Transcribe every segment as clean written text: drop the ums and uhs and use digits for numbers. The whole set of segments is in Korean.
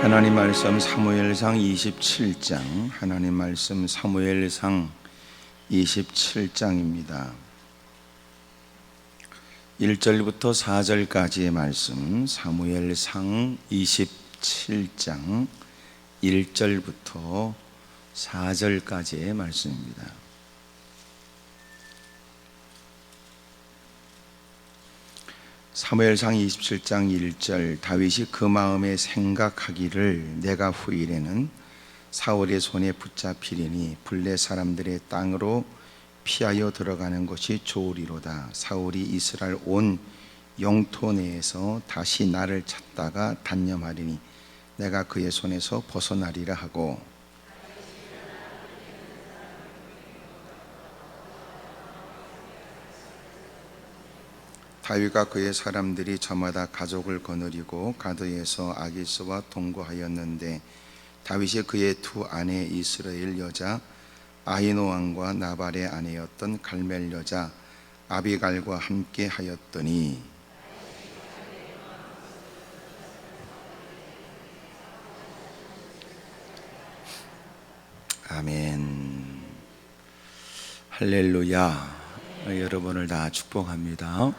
하나님 말씀 사무엘상 27장, 하나님 말씀 사무엘상 27장입니다. 1절부터 4절까지의 말씀, 사무엘상 27장 1절부터 4절까지의 말씀입니다. 사무엘상 27장 1절. 다윗이 그 마음에 생각하기를 내가 후일에는 사울의 손에 붙잡히리니 블레 사람들의 땅으로 피하여 들어가는 것이 좋으리로다. 사울이 이스라엘 온 영토 내에서 다시 나를 찾다가 단념하리니 내가 그의 손에서 벗어나리라 하고, 다윗과 그의 사람들이 저마다 가족을 거느리고 가드에서 아기스와 동거하였는데 다윗이 그의 두 아내 이스라엘 여자 아히노암과 나발의 아내였던 갈멜 여자 아비갈과 함께 하였더니, 아멘. 할렐루야. 여러분을 다 축복합니다.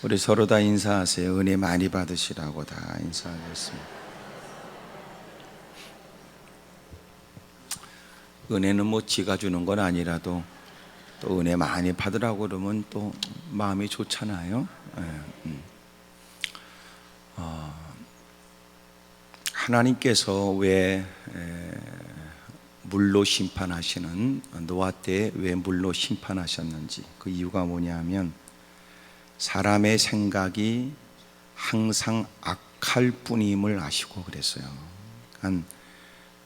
우리 서로 다 인사하세요. 은혜 많이 받으시라고 다 인사하겠습니다. 은혜는 뭐 지가 주는 건 아니라도 또 은혜 많이 받으라고 그러면 또 마음이 좋잖아요. 하나님께서 왜 물로 심판하시는 노아 때 왜 물로 심판하셨는지, 그 이유가 뭐냐면 사람의 생각이 항상 악할 뿐임을 아시고 그랬어요. 그러니까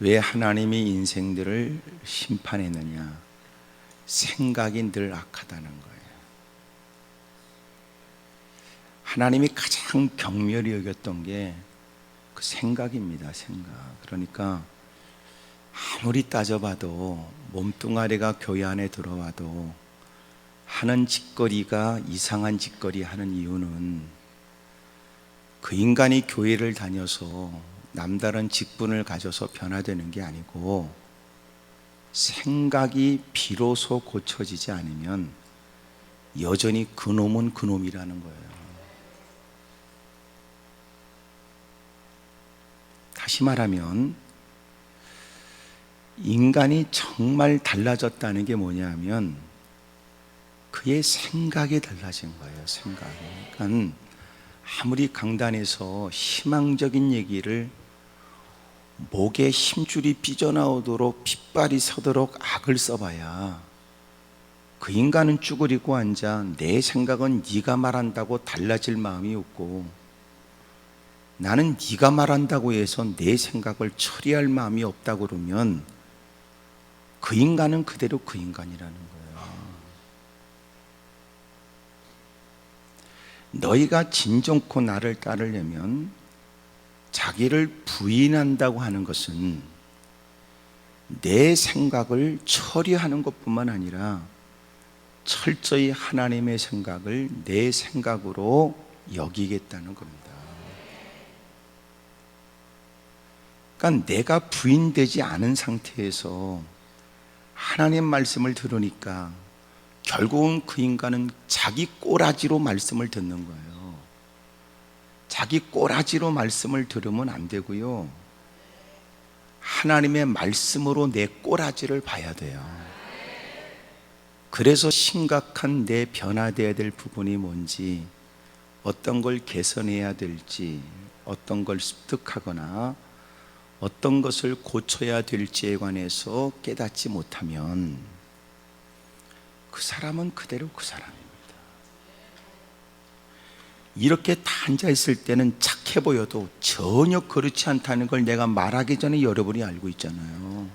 왜 하나님이 인생들을 심판했느냐? 생각이 늘 악하다는 거예요. 하나님이 가장 경멸히 여겼던 게 그 생각입니다. 생각. 그러니까 아무리 따져봐도 몸뚱아리가 교회 안에 들어와도 하는 짓거리가 이상한 짓거리 하는 이유는 그 인간이 교회를 다녀서 남다른 직분을 가져서 변화되는 게 아니고 생각이 비로소 고쳐지지 않으면 여전히 그놈은 그놈이라는 거예요. 다시 말하면 인간이 정말 달라졌다는 게 뭐냐면 그의 생각이 달라진 거예요. 생각이. 그러니까 아무리 강단에서 희망적인 얘기를 목에 힘줄이 삐져나오도록 핏발이 서도록 악을 써봐야 그 인간은 쭈그리고 앉아 내 생각은 네가 말한다고 달라질 마음이 없고 나는 네가 말한다고 해서 내 생각을 처리할 마음이 없다 그러면 그 인간은 그대로 그 인간이라는 거예요. 너희가 진정코 나를 따르려면 자기를 부인한다고 하는 것은 내 생각을 처리하는 것뿐만 아니라 철저히 하나님의 생각을 내 생각으로 여기겠다는 겁니다. 그러니까 내가 부인되지 않은 상태에서 하나님 말씀을 들으니까 결국은 그 인간은 자기 꼬라지로 말씀을 듣는 거예요. 자기 꼬라지로 말씀을 들으면 안 되고요, 하나님의 말씀으로 내 꼬라지를 봐야 돼요. 그래서 심각한 내 변화되어야 될 부분이 뭔지, 어떤 걸 개선해야 될지, 어떤 걸 습득하거나 어떤 것을 고쳐야 될지에 관해서 깨닫지 못하면 그 사람은 그대로 그 사람입니다. 이렇게 다 앉아있을 때는 착해 보여도 전혀 그렇지 않다는 걸 내가 말하기 전에 여러분이 알고 있잖아요.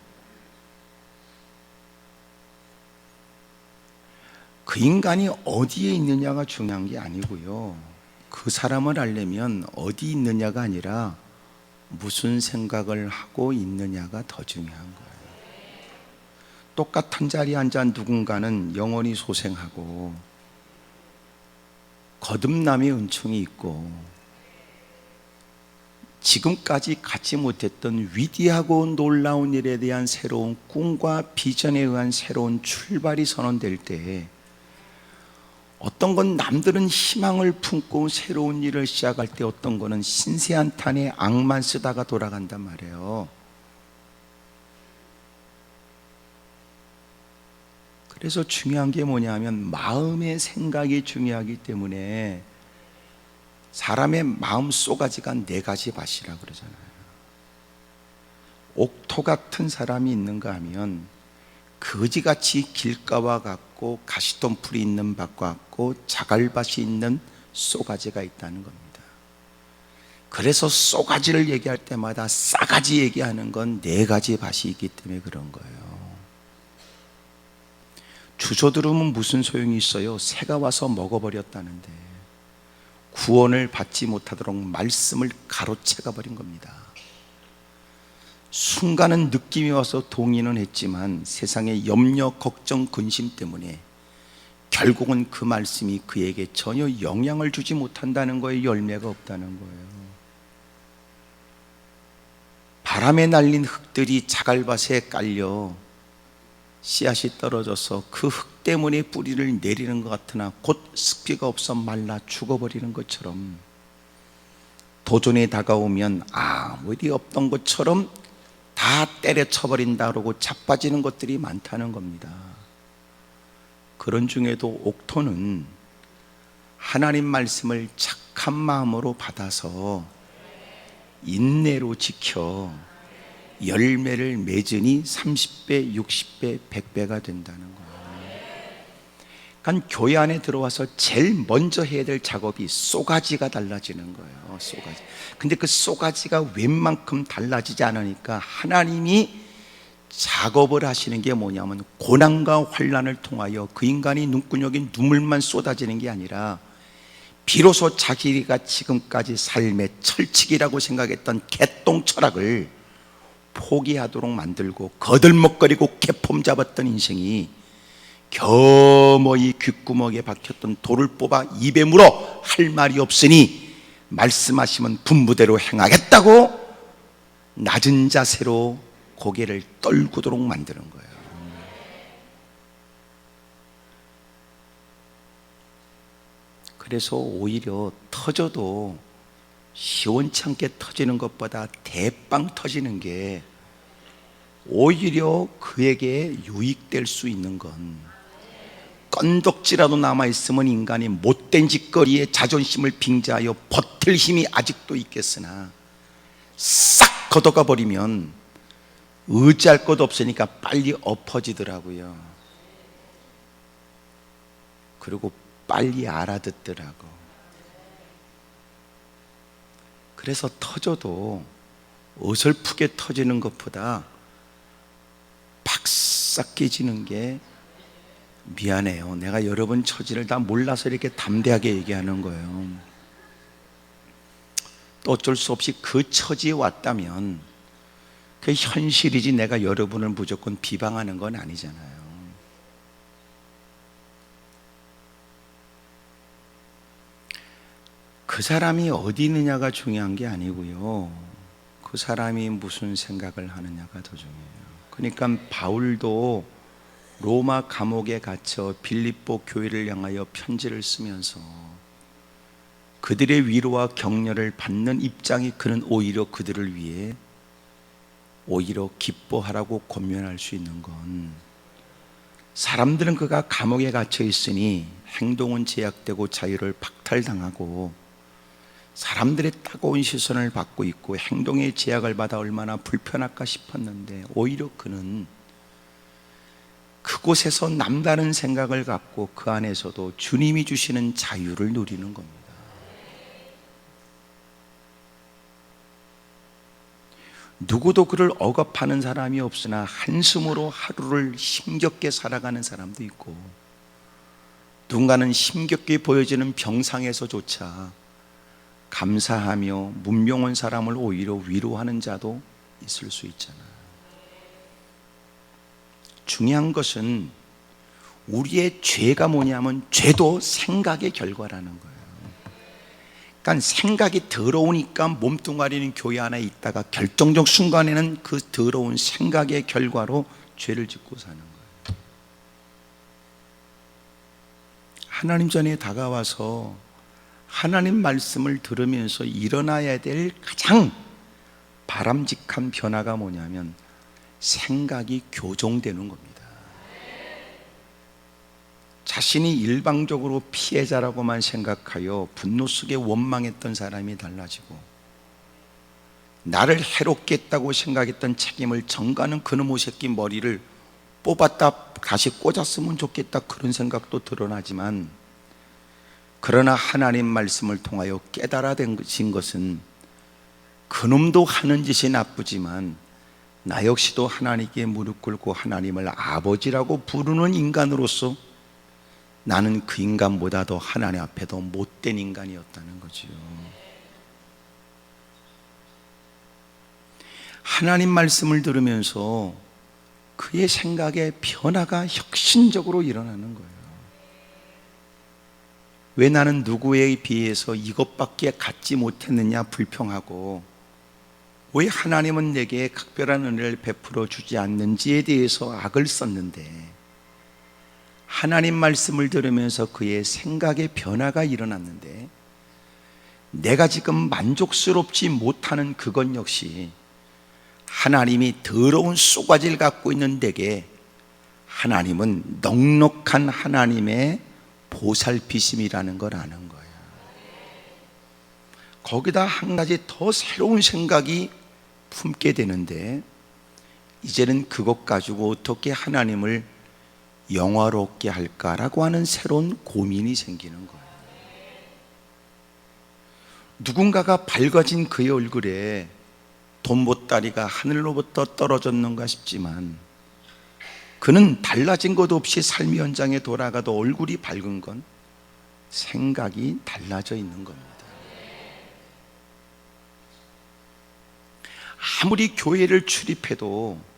그 인간이 어디에 있느냐가 중요한 게 아니고요, 그 사람을 알려면 어디 있느냐가 아니라 무슨 생각을 하고 있느냐가 더 중요한 거예요. 똑같은 자리에 앉아 누군가는 영원히 소생하고 거듭남의 은총이 있고 지금까지 갖지 못했던 위대하고 놀라운 일에 대한 새로운 꿈과 비전에 의한 새로운 출발이 선언될 때, 어떤 건 남들은 희망을 품고 새로운 일을 시작할 때, 어떤 거는 신세한탄에 악만 쓰다가 돌아간단 말이에요. 그래서 중요한 게 뭐냐면 마음의 생각이 중요하기 때문에, 사람의 마음 쏘가지가 4가지 밭이라 그러잖아요. 옥토 같은 사람이 있는가 하면 거지같이 길가와 같고 가시덤불이 있는 밭과 같고 자갈밭이 있는 쏘가지가 있다는 겁니다. 그래서 쏘가지를 얘기할 때마다 싸가지 얘기하는 건 4가지 밭이 있기 때문에 그런 거예요. 주소 들으면 무슨 소용이 있어요? 새가 와서 먹어버렸다는데 구원을 받지 못하도록 말씀을 가로채가 버린 겁니다. 순간은 느낌이 와서 동의는 했지만 세상의 염려, 걱정, 근심 때문에 결국은 그 말씀이 그에게 전혀 영향을 주지 못한다는 거예요. 열매가 없다는 거예요. 바람에 날린 흙들이 자갈밭에 깔려 씨앗이 떨어져서 그 흙 때문에 뿌리를 내리는 것 같으나 곧 습기가 없어 말라 죽어버리는 것처럼, 도전이 다가오면 아무 일이 없던 것처럼 다 때려쳐버린다 그러고 자빠지는 것들이 많다는 겁니다. 그런 중에도 옥토는 하나님 말씀을 착한 마음으로 받아서 인내로 지켜 열매를 맺으니 30배, 60배, 100배가 된다는 거예요. 그러니까 교회 안에 들어와서 제일 먼저 해야 될 작업이 쏘가지가 달라지는 거예요. 쏘가지. 근데 그 쏘가지가 웬만큼 달라지지 않으니까 하나님이 작업을 하시는 게 뭐냐면, 고난과 환난을 통하여 그 인간이 눈구녕에 눈물만 쏟아지는 게 아니라 비로소 자기가 지금까지 삶의 철칙이라고 생각했던 개똥 철학을 포기하도록 만들고, 거들먹거리고 개폼 잡았던 인생이 겸허히 귓구멍에 박혔던 돌을 뽑아 입에 물어 할 말이 없으니 말씀하시면 분부대로 행하겠다고 낮은 자세로 고개를 떨구도록 만드는 거예요. 그래서 오히려 터져도 시원찮게 터지는 것보다 대빵 터지는 게 오히려 그에게 유익될 수 있는 건, 건덕지라도 남아있으면 인간이 못된 짓거리에 자존심을 빙자하여 버틸 힘이 아직도 있겠으나 싹 걷어가 버리면 의지할 것 없으니까 빨리 엎어지더라고요. 그리고 빨리 알아듣더라고. 그래서 터져도 어설프게 터지는 것보다 박싹 깨지는 게, 미안해요, 내가 여러분 처지를 다 몰라서 이렇게 담대하게 얘기하는 거예요. 또 어쩔 수 없이 그 처지에 왔다면 그 현실이지 내가 여러분을 무조건 비방하는 건 아니잖아요. 그 사람이 어디 있느냐가 중요한 게 아니고요, 그 사람이 무슨 생각을 하느냐가 더 중요해요. 그러니까 바울도 로마 감옥에 갇혀 빌립보 교회를 향하여 편지를 쓰면서 그들의 위로와 격려를 받는 입장이, 그는 오히려 그들을 위해 오히려 기뻐하라고 권면할 수 있는 건, 사람들은 그가 감옥에 갇혀 있으니 행동은 제약되고 자유를 박탈당하고 사람들의 따가운 시선을 받고 있고 행동의 제약을 받아 얼마나 불편할까 싶었는데, 오히려 그는 그곳에서 남다른 생각을 갖고 그 안에서도 주님이 주시는 자유를 누리는 겁니다. 누구도 그를 억압하는 사람이 없으나 한숨으로 하루를 힘겹게 살아가는 사람도 있고, 누군가는 힘겹게 보여지는 병상에서조차 감사하며 문명한 사람을 오히려 위로하는 자도 있을 수 있잖아요. 중요한 것은 우리의 죄가 뭐냐면, 죄도 생각의 결과라는 거예요. 그러니까 생각이 더러우니까 몸뚱아리는 교회 안에 있다가 결정적 순간에는 그 더러운 생각의 결과로 죄를 짓고 사는 거예요. 하나님 전에 다가와서 하나님 말씀을 들으면서 일어나야 될 가장 바람직한 변화가 뭐냐면 생각이 교정되는 겁니다. 자신이 일방적으로 피해자라고만 생각하여 분노 속에 원망했던 사람이 달라지고, 나를 해롭겠다고 생각했던 책임을 전가는 그놈의 새끼 머리를 뽑았다 다시 꽂았으면 좋겠다 그런 생각도 드러나지만, 그러나 하나님 말씀을 통하여 깨달아진 것은 그놈도 하는 짓이 나쁘지만 나 역시도 하나님께 무릎 꿇고 하나님을 아버지라고 부르는 인간으로서 나는 그 인간보다 더 하나님 앞에 더 못된 인간이었다는 거지요. 하나님 말씀을 들으면서 그의 생각에 변화가 혁신적으로 일어나는 거예요. 왜 나는 누구에 비해서 이것밖에 갖지 못했느냐 불평하고, 왜 하나님은 내게 각별한 은혜를 베풀어 주지 않는지에 대해서 악을 썼는데, 하나님 말씀을 들으면서 그의 생각의 변화가 일어났는데, 내가 지금 만족스럽지 못하는 그것 역시 하나님이 더러운 쏘가지를 갖고 있는 내게 하나님은 넉넉한 하나님의 보살피심이라는 걸 아는 거예요. 거기다 한 가지 더 새로운 생각이 품게 되는데, 이제는 그것 가지고 어떻게 하나님을 영화롭게 할까라고 하는 새로운 고민이 생기는 거예요. 누군가가 밝아진 그의 얼굴에 돈보따리가 하늘로부터 떨어졌는가 싶지만, 그는 달라진 것 없이 삶의 현장에 돌아가도 얼굴이 밝은 건 생각이 달라져 있는 겁니다. 아무리 교회를 출입해도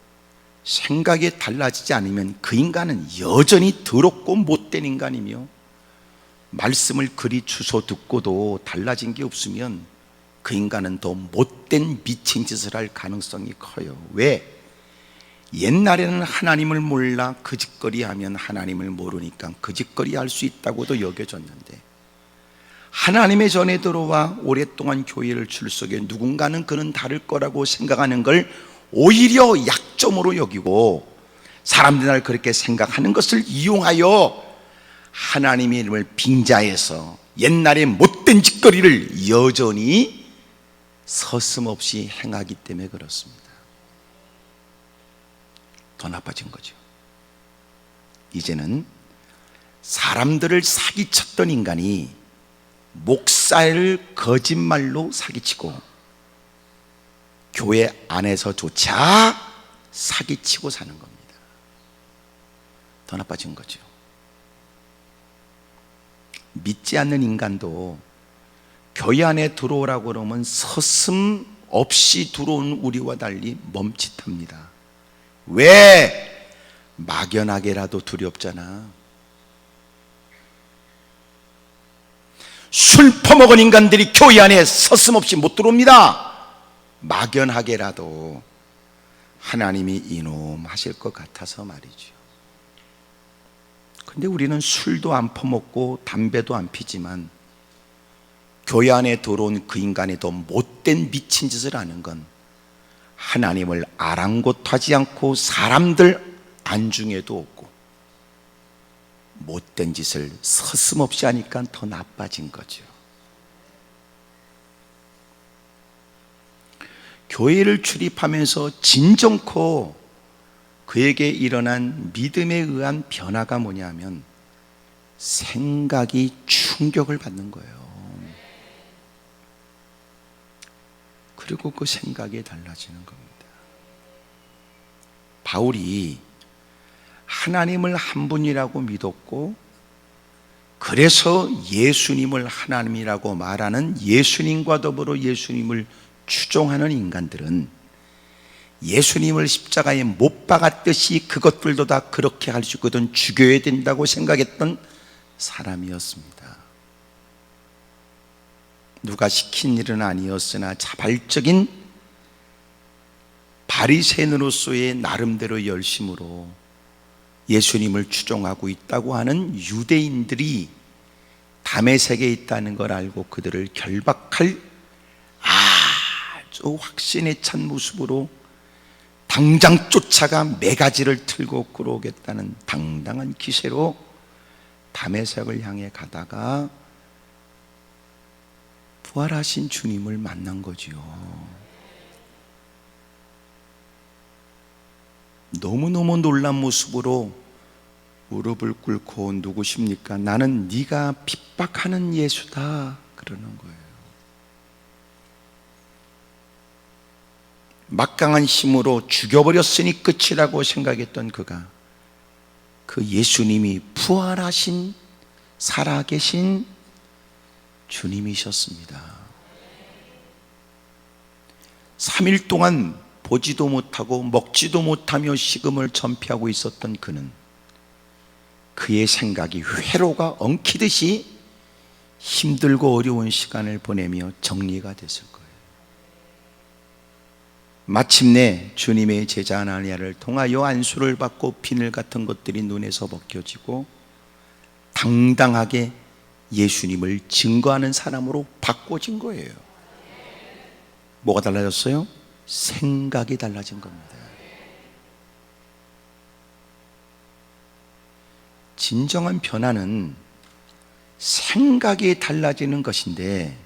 생각이 달라지지 않으면 그 인간은 여전히 더럽고 못된 인간이며, 말씀을 그리 주워 듣고도 달라진 게 없으면 그 인간은 더 못된 미친 짓을 할 가능성이 커요. 왜? 옛날에는 하나님을 몰라 거짓거리 하면 하나님을 모르니까 거짓거리 할 수 있다고도 여겨졌는데, 하나님의 전에 들어와 오랫동안 교회를 출석해 누군가는 그는 다를 거라고 생각하는 걸 오히려 약점으로 여기고, 사람들이 날 그렇게 생각하는 것을 이용하여 하나님의 이름을 빙자해서 옛날의 못된 짓거리를 여전히 서슴없이 행하기 때문에 그렇습니다. 더 나빠진 거죠. 이제는 사람들을 사기쳤던 인간이 목사를 거짓말로 사기치고, 교회 안에서조차 사기치고 사는 겁니다. 더 나빠진 거죠. 믿지 않는 인간도 교회 안에 들어오라고 그러면 서슴없이 들어온 우리와 달리 멈칫합니다. 왜? 막연하게라도 두렵잖아. 술 퍼먹은 인간들이 교회 안에 서슴없이 못 들어옵니다. 막연하게라도 하나님이 이놈 하실 것 같아서 말이죠. 근데 우리는 술도 안 퍼먹고 담배도 안 피지만 교회 안에 들어온 그 인간이 더 못된 미친 짓을 하는 건 하나님을 아랑곳하지 않고 사람들 안중에도 없고 못된 짓을 서슴없이 하니까 더 나빠진 거죠. 교회를 출입하면서 진정코 그에게 일어난 믿음에 의한 변화가 뭐냐면 생각이 충격을 받는 거예요. 그리고 그 생각이 달라지는 겁니다. 바울이 하나님을 한 분이라고 믿었고, 그래서 예수님을 하나님이라고 말하는 예수님과 더불어 예수님을 추종하는 인간들은 예수님을 십자가에 못 박았듯이 그것들도 다 그렇게 할 수 있거든 죽여야 된다고 생각했던 사람이었습니다. 누가 시킨 일은 아니었으나 자발적인 바리새인으로서의 나름대로 열심으로 예수님을 추종하고 있다고 하는 유대인들이 다메섹에 있다는 걸 알고 그들을 결박할 아주 확신에 찬 모습으로 당장 쫓아가 매가지를 틀고 끌어오겠다는 당당한 기세로 다메섹을 향해 가다가 부활하신 주님을 만난 거지요. 너무너무 놀란 모습으로 무릎을 꿇고 누구십니까? 나는 네가 핍박하는 예수다 그러는 거예요. 막강한 힘으로 죽여버렸으니 끝이라고 생각했던 그가 그 예수님이 부활하신 살아계신 주님이셨습니다. 3일 동안 보지도 못하고 먹지도 못하며 식음을 전폐하고 있었던 그는 그의 생각이 회로가 엉키듯이 힘들고 어려운 시간을 보내며 정리가 됐을 거예요. 마침내 주님의 제자 아나니아를 통하여 안수를 받고 비늘 같은 것들이 눈에서 벗겨지고 당당하게 예수님을 증거하는 사람으로 바꿔진 거예요. 뭐가 달라졌어요? 생각이 달라진 겁니다. 진정한 변화는 생각이 달라지는 것인데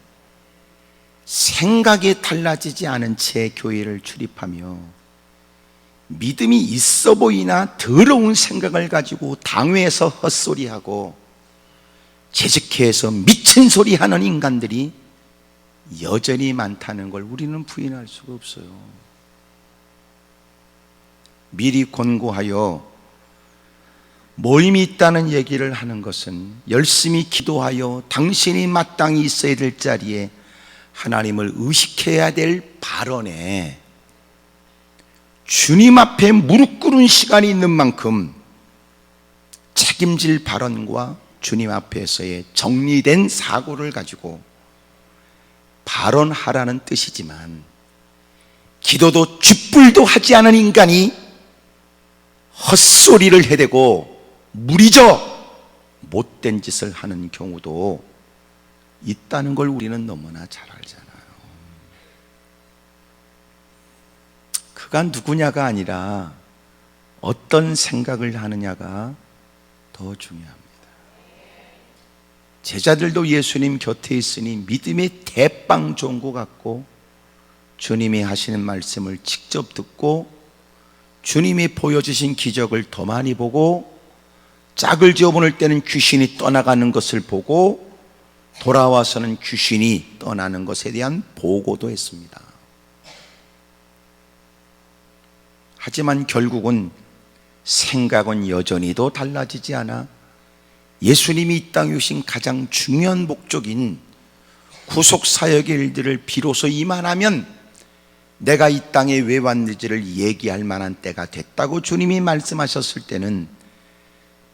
생각이 달라지지 않은 채 교회를 출입하며 믿음이 있어 보이나 더러운 생각을 가지고 당회에서 헛소리하고 재직회에서 미친 소리 하는 인간들이 여전히 많다는 걸 우리는 부인할 수가 없어요. 미리 권고하여 모임이 있다는 얘기를 하는 것은 열심히 기도하여 당신이 마땅히 있어야 될 자리에 하나님을 의식해야 될 발언에 주님 앞에 무릎 꿇은 시간이 있는 만큼 책임질 발언과 주님 앞에서의 정리된 사고를 가지고 발언하라는 뜻이지만 기도도 쥐뿔도 하지 않은 인간이 헛소리를 해대고 무리져 못된 짓을 하는 경우도 있다는 걸 우리는 너무나 잘 알잖아요. 그가 누구냐가 아니라 어떤 생각을 하느냐가 더 중요합니다. 제자들도 예수님 곁에 있으니 믿음의 대빵 좋은 것 같고 주님이 하시는 말씀을 직접 듣고 주님이 보여주신 기적을 더 많이 보고 짝을 지어보낼 때는 귀신이 떠나가는 것을 보고 돌아와서는 귀신이 떠나는 것에 대한 보고도 했습니다. 하지만 결국은 생각은 여전히도 달라지지 않아 예수님이 이 땅에 오신 가장 중요한 목적인 구속사역의 일들을 비로소 이만하면 내가 이 땅에 왜 왔는지를 얘기할 만한 때가 됐다고 주님이 말씀하셨을 때는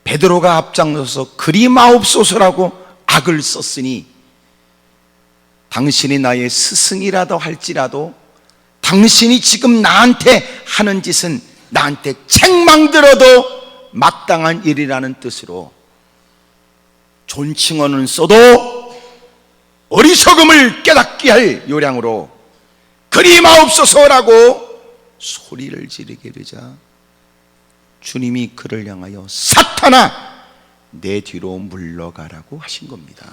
베드로가 앞장서서 그리 마옵소서라고 악을 썼으니 당신이 나의 스승이라도 할지라도 당신이 지금 나한테 하는 짓은 나한테 책망들어도 마땅한 일이라는 뜻으로 존칭어는 써도 어리석음을 깨닫게 할 요량으로 그리 마옵소서라고 소리를 지르게 되자 주님이 그를 향하여 사탄아 내 뒤로 물러가라고 하신 겁니다.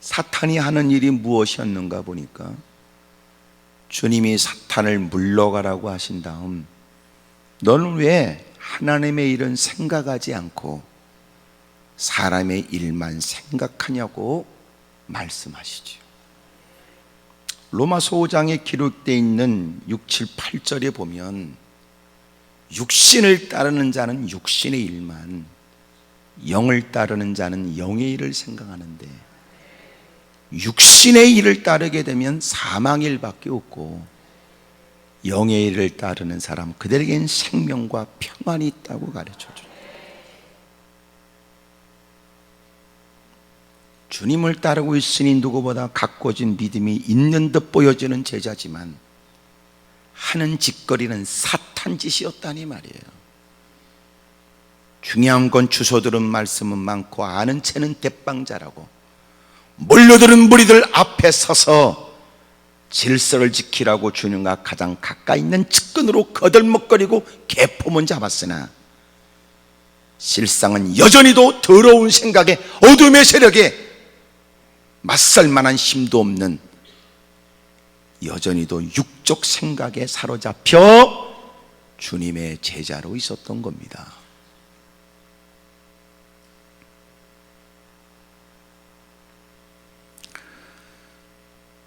사탄이 하는 일이 무엇이었는가 보니까 주님이 사탄을 물러가라고 하신 다음 너는 왜 하나님의 일은 생각하지 않고 사람의 일만 생각하냐고 말씀하시죠. 로마서 5장에 기록되어 있는 6, 7, 8절에 보면 육신을 따르는 자는 육신의 일만, 영을 따르는 자는 영의 일을 생각하는데 육신의 일을 따르게 되면 사망의 일밖에 없고 영의 일을 따르는 사람 그들에겐 생명과 평안이 있다고 가르쳐줘요. 주님을 따르고 있으니 누구보다 가꿔진 믿음이 있는 듯 보여지는 제자지만 하는 짓거리는 사탄 짓이었다니 말이에요. 중요한 건 주워 들은 말씀은 많고 아는 채는 대빵자라고 몰려드는 무리들 앞에 서서 질서를 지키라고 주님과 가장 가까이 있는 측근으로 거들먹거리고 개폼은 잡았으나 실상은 여전히도 더러운 생각에 어둠의 세력에 맞설 만한 힘도 없는 여전히도 육적 생각에 사로잡혀 주님의 제자로 있었던 겁니다.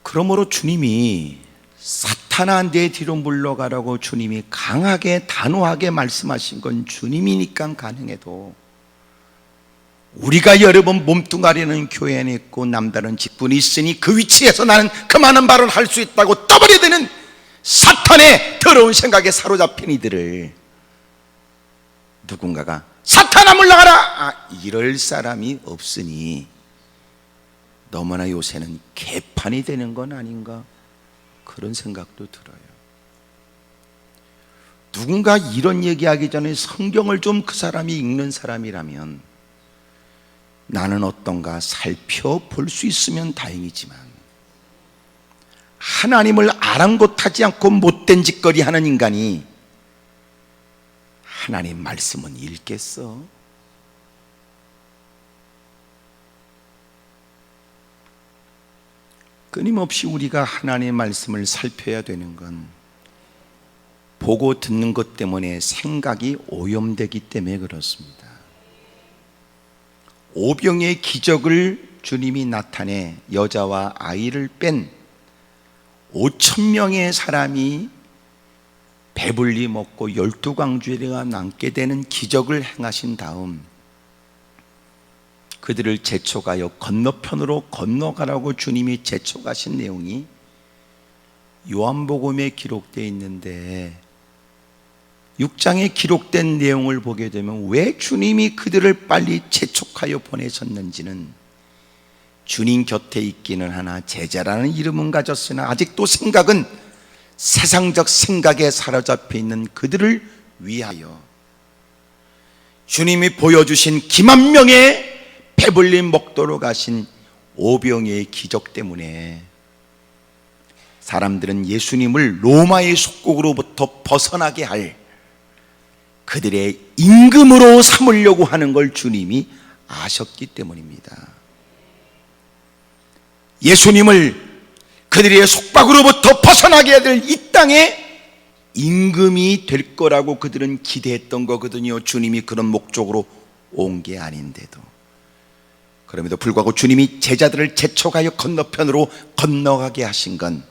그러므로 주님이 사탄아 내 뒤로 물러가라고 주님이 강하게 단호하게 말씀하신 건 주님이니까 가능해도 우리가 여러 번 몸뚱아리는 교회 안에 있고 남다른 직분이 있으니 그 위치에서 나는 그 많은 말을 할 수 있다고 떠버려대는 사탄의 더러운 생각에 사로잡힌 이들을 누군가가 사탄아 물러가라! 이럴 사람이 없으니 너무나 요새는 개판이 되는 건 아닌가 그런 생각도 들어요. 누군가 이런 얘기하기 전에 성경을 좀 그 사람이 읽는 사람이라면 나는 어떤가 살펴볼 수 있으면 다행이지만 하나님을 아랑곳하지 않고 못된 짓거리 하는 인간이 하나님 말씀은 읽겠어? 끊임없이 우리가 하나님의 말씀을 살펴야 되는 건 보고 듣는 것 때문에 생각이 오염되기 때문에 그렇습니다. 오병의 기적을 주님이 나타내 여자와 아이를 뺀 5,000명의 사람이 배불리 먹고 12광주리가 남게 되는 기적을 행하신 다음 그들을 재촉하여 건너편으로 건너가라고 주님이 재촉하신 내용이 요한복음에 기록되어 있는데 6장에 기록된 내용을 보게 되면 왜 주님이 그들을 빨리 재촉하여 보내셨는지는 주님 곁에 있기는 하나 제자라는 이름은 가졌으나 아직도 생각은 세상적 생각에 사로잡혀 있는 그들을 위하여 주님이 보여주신 기만 명의 배불린 먹도록 하신 오병이의 기적 때문에 사람들은 예수님을 로마의 속국으로부터 벗어나게 할 그들의 임금으로 삼으려고 하는 걸 주님이 아셨기 때문입니다. 예수님을 그들의 속박으로부터 벗어나게 해야 될 이 땅에 임금이 될 거라고 그들은 기대했던 거거든요. 주님이 그런 목적으로 온 게 아닌데도. 그럼에도 불구하고 주님이 제자들을 재촉하여 건너편으로 건너가게 하신 건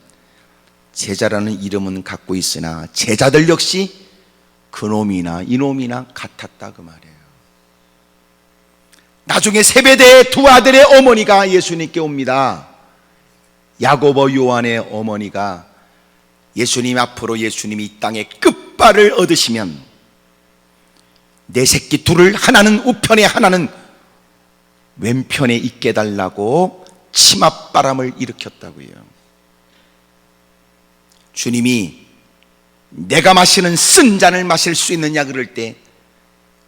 제자라는 이름은 갖고 있으나 제자들 역시 그놈이나 이놈이나 같았다 그 말이에요. 나중에 세베대의 두 아들의 어머니가 예수님께 옵니다. 야고보 요한의 어머니가 예수님 앞으로 예수님이 이 땅에 끝발을 얻으시면 내 새끼 둘을 하나는 우편에 하나는 왼편에 있게 달라고 치맛바람을 일으켰다고요. 주님이 내가 마시는 쓴 잔을 마실 수 있느냐 그럴 때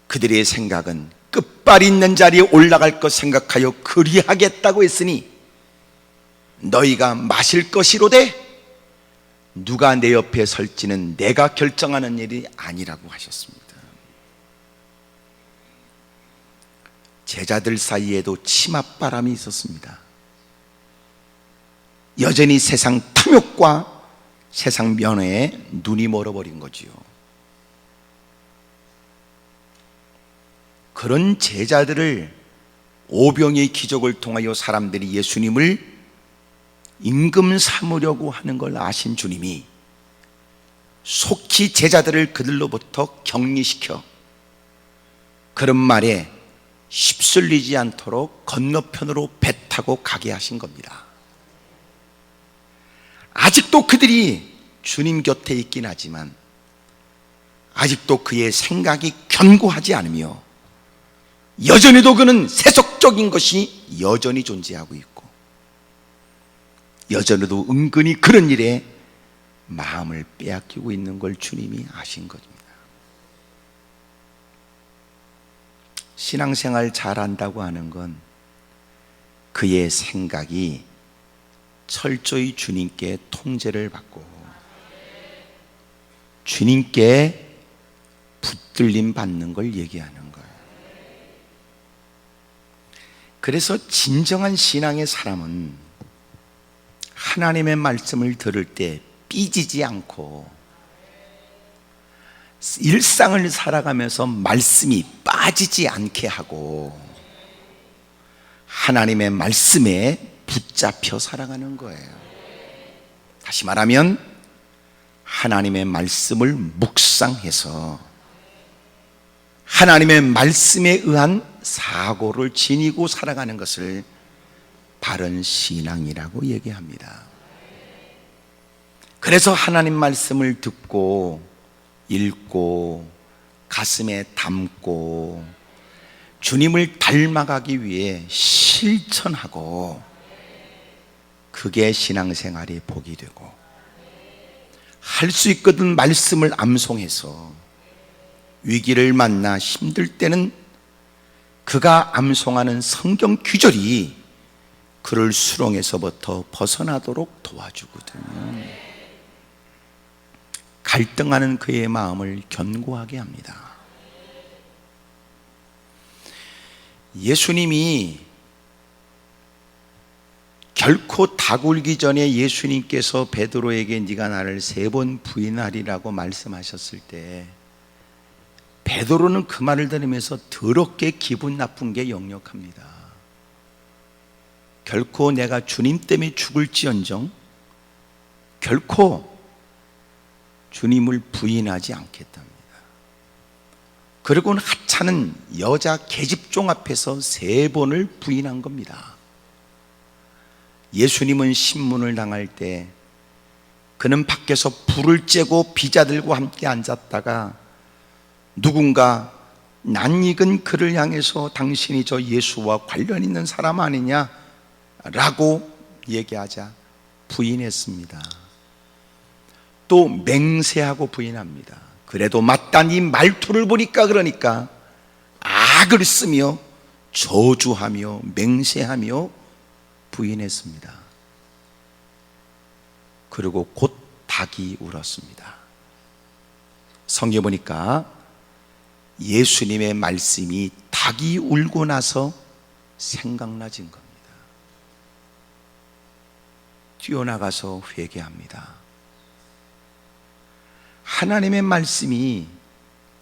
그들의 생각은 끝발 있는 자리에 올라갈 것 생각하여 그리하겠다고 했으니 너희가 마실 것이로되 누가 내 옆에 설지는 내가 결정하는 일이 아니라고 하셨습니다. 제자들 사이에도 치맛바람이 있었습니다. 여전히 세상 탐욕과 세상 면회에 눈이 멀어버린 거지요. 그런 제자들을 오병의 기적을 통하여 사람들이 예수님을 임금 삼으려고 하는 걸 아신 주님이 속히 제자들을 그들로부터 격리시켜 그런 말에 휩쓸리지 않도록 건너편으로 배 타고 가게 하신 겁니다. 아직도 그들이 주님 곁에 있긴 하지만 아직도 그의 생각이 견고하지 않으며 여전히도 그는 세속적인 것이 여전히 존재하고 있고, 여전히도 은근히 그런 일에 마음을 빼앗기고 있는 걸 주님이 아신 겁니다. 신앙생활 잘한다고 하는 건 그의 생각이 철저히 주님께 통제를 받고 주님께 붙들림 받는 걸 얘기하는 거예요. 그래서 진정한 신앙의 사람은 하나님의 말씀을 들을 때 삐지지 않고 일상을 살아가면서 말씀이 빠지지 않게 하고 하나님의 말씀에 붙잡혀 살아가는 거예요. 다시 말하면 하나님의 말씀을 묵상해서 하나님의 말씀에 의한 사고를 지니고 살아가는 것을 바른 신앙이라고 얘기합니다. 그래서 하나님 말씀을 듣고 읽고 가슴에 담고 주님을 닮아가기 위해 실천하고, 그게 신앙생활의 복이 되고, 할 수 있거든 말씀을 암송해서 위기를 만나 힘들 때는 그가 암송하는 성경 규절이 그를 수렁에서부터 벗어나도록 도와주거든요. 갈등하는 그의 마음을 견고하게 합니다. 예수님이 결코 닭 울기 전에 예수님께서 베드로에게 네가 나를 3번 부인하리라고 말씀하셨을 때 베드로는 그 말을 들으면서 더럽게 기분 나쁜 게 역력합니다. 결코 내가 주님 때문에 죽을지언정 결코 주님을 부인하지 않겠답니다. 그리고는 하찮은 여자 계집종 앞에서 3번을 부인한 겁니다. 예수님은 신문을 당할 때 그는 밖에서 불을 쬐고 비자들과 함께 앉았다가 누군가 낯익은 그를 향해서 당신이 저 예수와 관련 있는 사람 아니냐 라고 얘기하자 부인했습니다. 또 맹세하고 부인합니다. 그래도 마땅히 말투를 보니까 그러니까 악을 쓰며 저주하며 맹세하며 부인했습니다. 그리고 곧 닭이 울었습니다. 성경에 보니까 예수님의 말씀이 닭이 울고 나서 생각나진 겁니다. 뛰어나가서 회개합니다. 하나님의 말씀이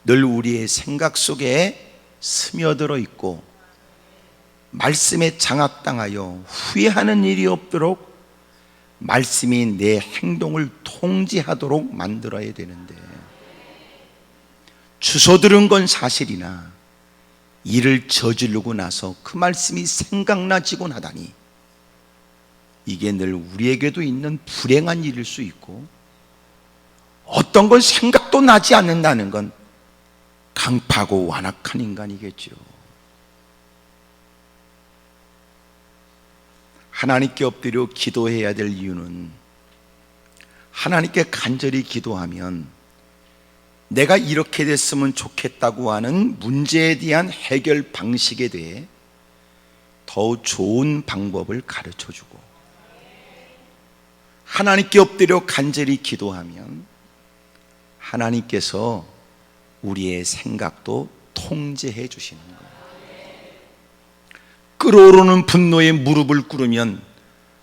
늘 우리의 생각 속에 스며들어 있고 말씀에 장악당하여 후회하는 일이 없도록 말씀이 내 행동을 통제하도록 만들어야 되는데, 주워 들은 건 사실이나 일을 저지르고 나서 그 말씀이 생각나지곤 하다니, 이게 늘 우리에게도 있는 불행한 일일 수 있고, 어떤 건 생각도 나지 않는다는 건 강파고 완악한 인간이겠죠. 하나님께 엎드려 기도해야 될 이유는 하나님께 간절히 기도하면 내가 이렇게 됐으면 좋겠다고 하는 문제에 대한 해결 방식에 대해 더 좋은 방법을 가르쳐 주고, 하나님께 엎드려 간절히 기도하면 하나님께서 우리의 생각도 통제해 주시는 거예요. 끓어오르는 분노에 무릎을 꿇으면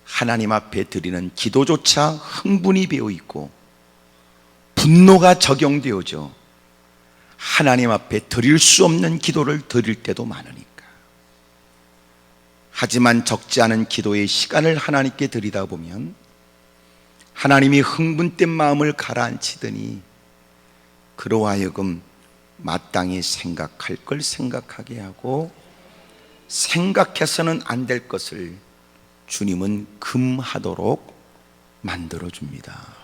하나님 앞에 드리는 기도조차 흥분이 배어 있고 분노가 적용되어져 하나님 앞에 드릴 수 없는 기도를 드릴 때도 많으니까. 하지만 적지 않은 기도의 시간을 하나님께 드리다 보면 하나님이 흥분된 마음을 가라앉히더니 그로 하여금 마땅히 생각할 걸 생각하게 하고 생각해서는 안 될 것을 주님은 금하도록 만들어줍니다.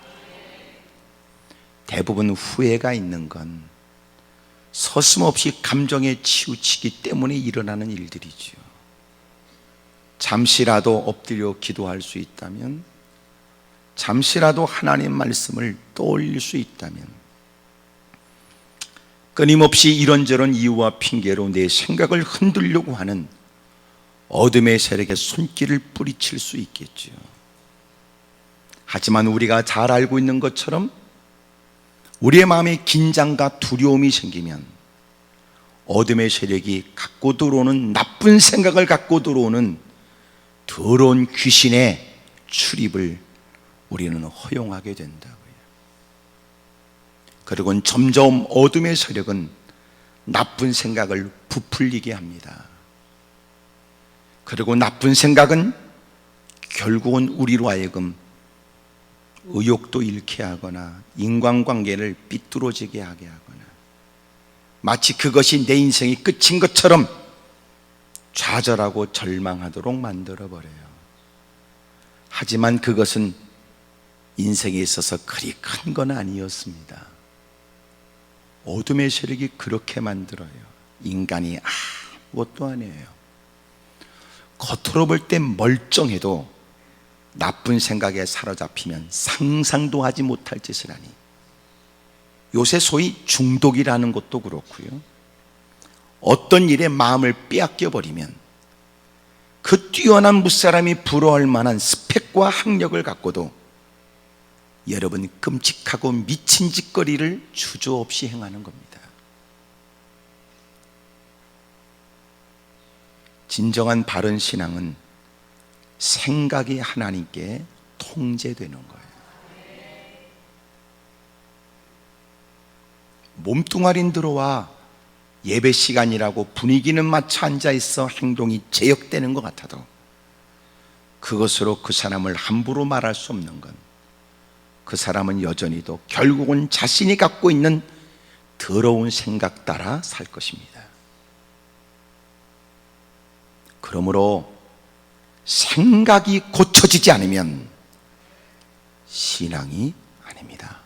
대부분 후회가 있는 건 서슴없이 감정에 치우치기 때문에 일어나는 일들이지요. 잠시라도 엎드려 기도할 수 있다면, 잠시라도 하나님 말씀을 떠올릴 수 있다면, 끊임없이 이런저런 이유와 핑계로 내 생각을 흔들려고 하는 어둠의 세력에 손길을 뿌리칠 수 있겠지요. 하지만 우리가 잘 알고 있는 것처럼 우리의 마음에 긴장과 두려움이 생기면 어둠의 세력이 갖고 들어오는, 나쁜 생각을 갖고 들어오는 더러운 귀신의 출입을 우리는 허용하게 된다고요. 그리고 점점 어둠의 세력은 나쁜 생각을 부풀리게 합니다. 그리고 나쁜 생각은 결국은 우리로 하여금 의욕도 잃게 하거나 인간관계를 삐뚤어지게 하게 하거나 마치 그것이 내 인생이 끝인 것처럼 좌절하고 절망하도록 만들어버려요. 하지만 그것은 인생에 있어서 그리 큰 건 아니었습니다. 어둠의 세력이 그렇게 만들어요. 인간이 아무것도 아니에요. 겉으로 볼 때 멀쩡해도 나쁜 생각에 사로잡히면 상상도 하지 못할 짓을 하니, 요새 소위 중독이라는 것도 그렇고요, 어떤 일에 마음을 빼앗겨 버리면 그 뛰어난 무사람이 부러워할 만한 스펙과 학력을 갖고도 여러분 끔찍하고 미친 짓거리를 주저없이 행하는 겁니다. 진정한 바른 신앙은 생각이 하나님께 통제되는 거예요. 몸뚱아린 들어와 예배 시간이라고 분위기는 맞춰 앉아있어 행동이 제역되는 것 같아도 그것으로 그 사람을 함부로 말할 수 없는 건, 그 사람은 여전히도 결국은 자신이 갖고 있는 더러운 생각 따라 살 것입니다. 그러므로 생각이 고쳐지지 않으면 신앙이 아닙니다.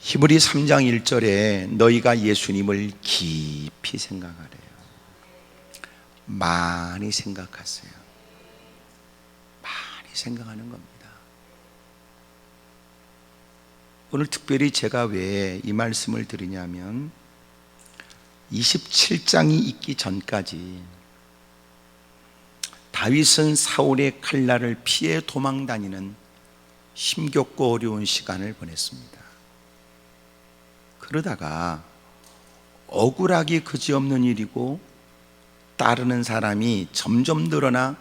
히브리 3장 1절에 너희가 예수님을 깊이 생각하래요. 많이 생각하세요. 많이 생각하는 겁니다. 오늘 특별히 제가 왜 이 말씀을 드리냐면 27장이 있기 전까지 다윗은 사울의 칼날을 피해 도망다니는 힘겹고 어려운 시간을 보냈습니다. 그러다가 억울하기 그지없는 일이고 따르는 사람이 점점 늘어나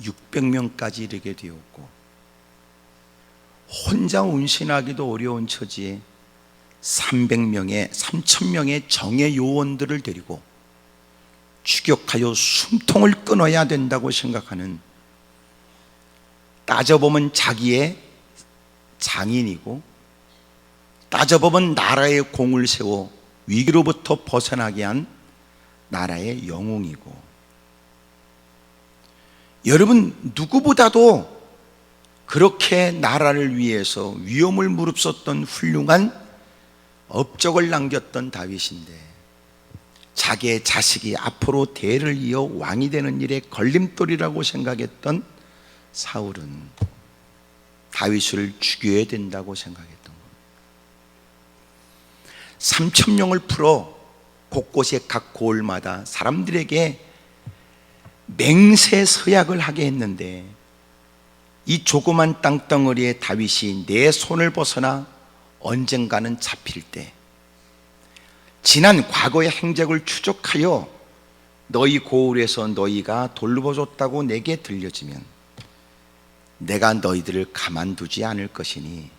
600명까지 이르게 되었고, 혼자 운신하기도 어려운 처지에 3,000명의 정예 요원들을 데리고 추격하여 숨통을 끊어야 된다고 생각하는, 따져보면 자기의 장인이고 따져보면 나라의 공을 세워 위기로부터 벗어나게 한 나라의 영웅이고, 여러분 누구보다도 그렇게 나라를 위해서 위험을 무릅썼던 훌륭한 업적을 남겼던 다윗인데, 자기의 자식이 앞으로 대를 이어 왕이 되는 일에 걸림돌이라고 생각했던 사울은 다윗을 죽여야 된다고 생각했던 겁니다. 3,000명을 풀어 곳곳에 각 고을마다 사람들에게 맹세 서약을 하게 했는데, 이 조그만 땅덩어리에 다윗이 내 손을 벗어나 언젠가는 잡힐 때, 지난 과거의 행적을 추적하여 너희 고을에서 너희가 돌보줬다고 내게 들려지면 내가 너희들을 가만두지 않을 것이니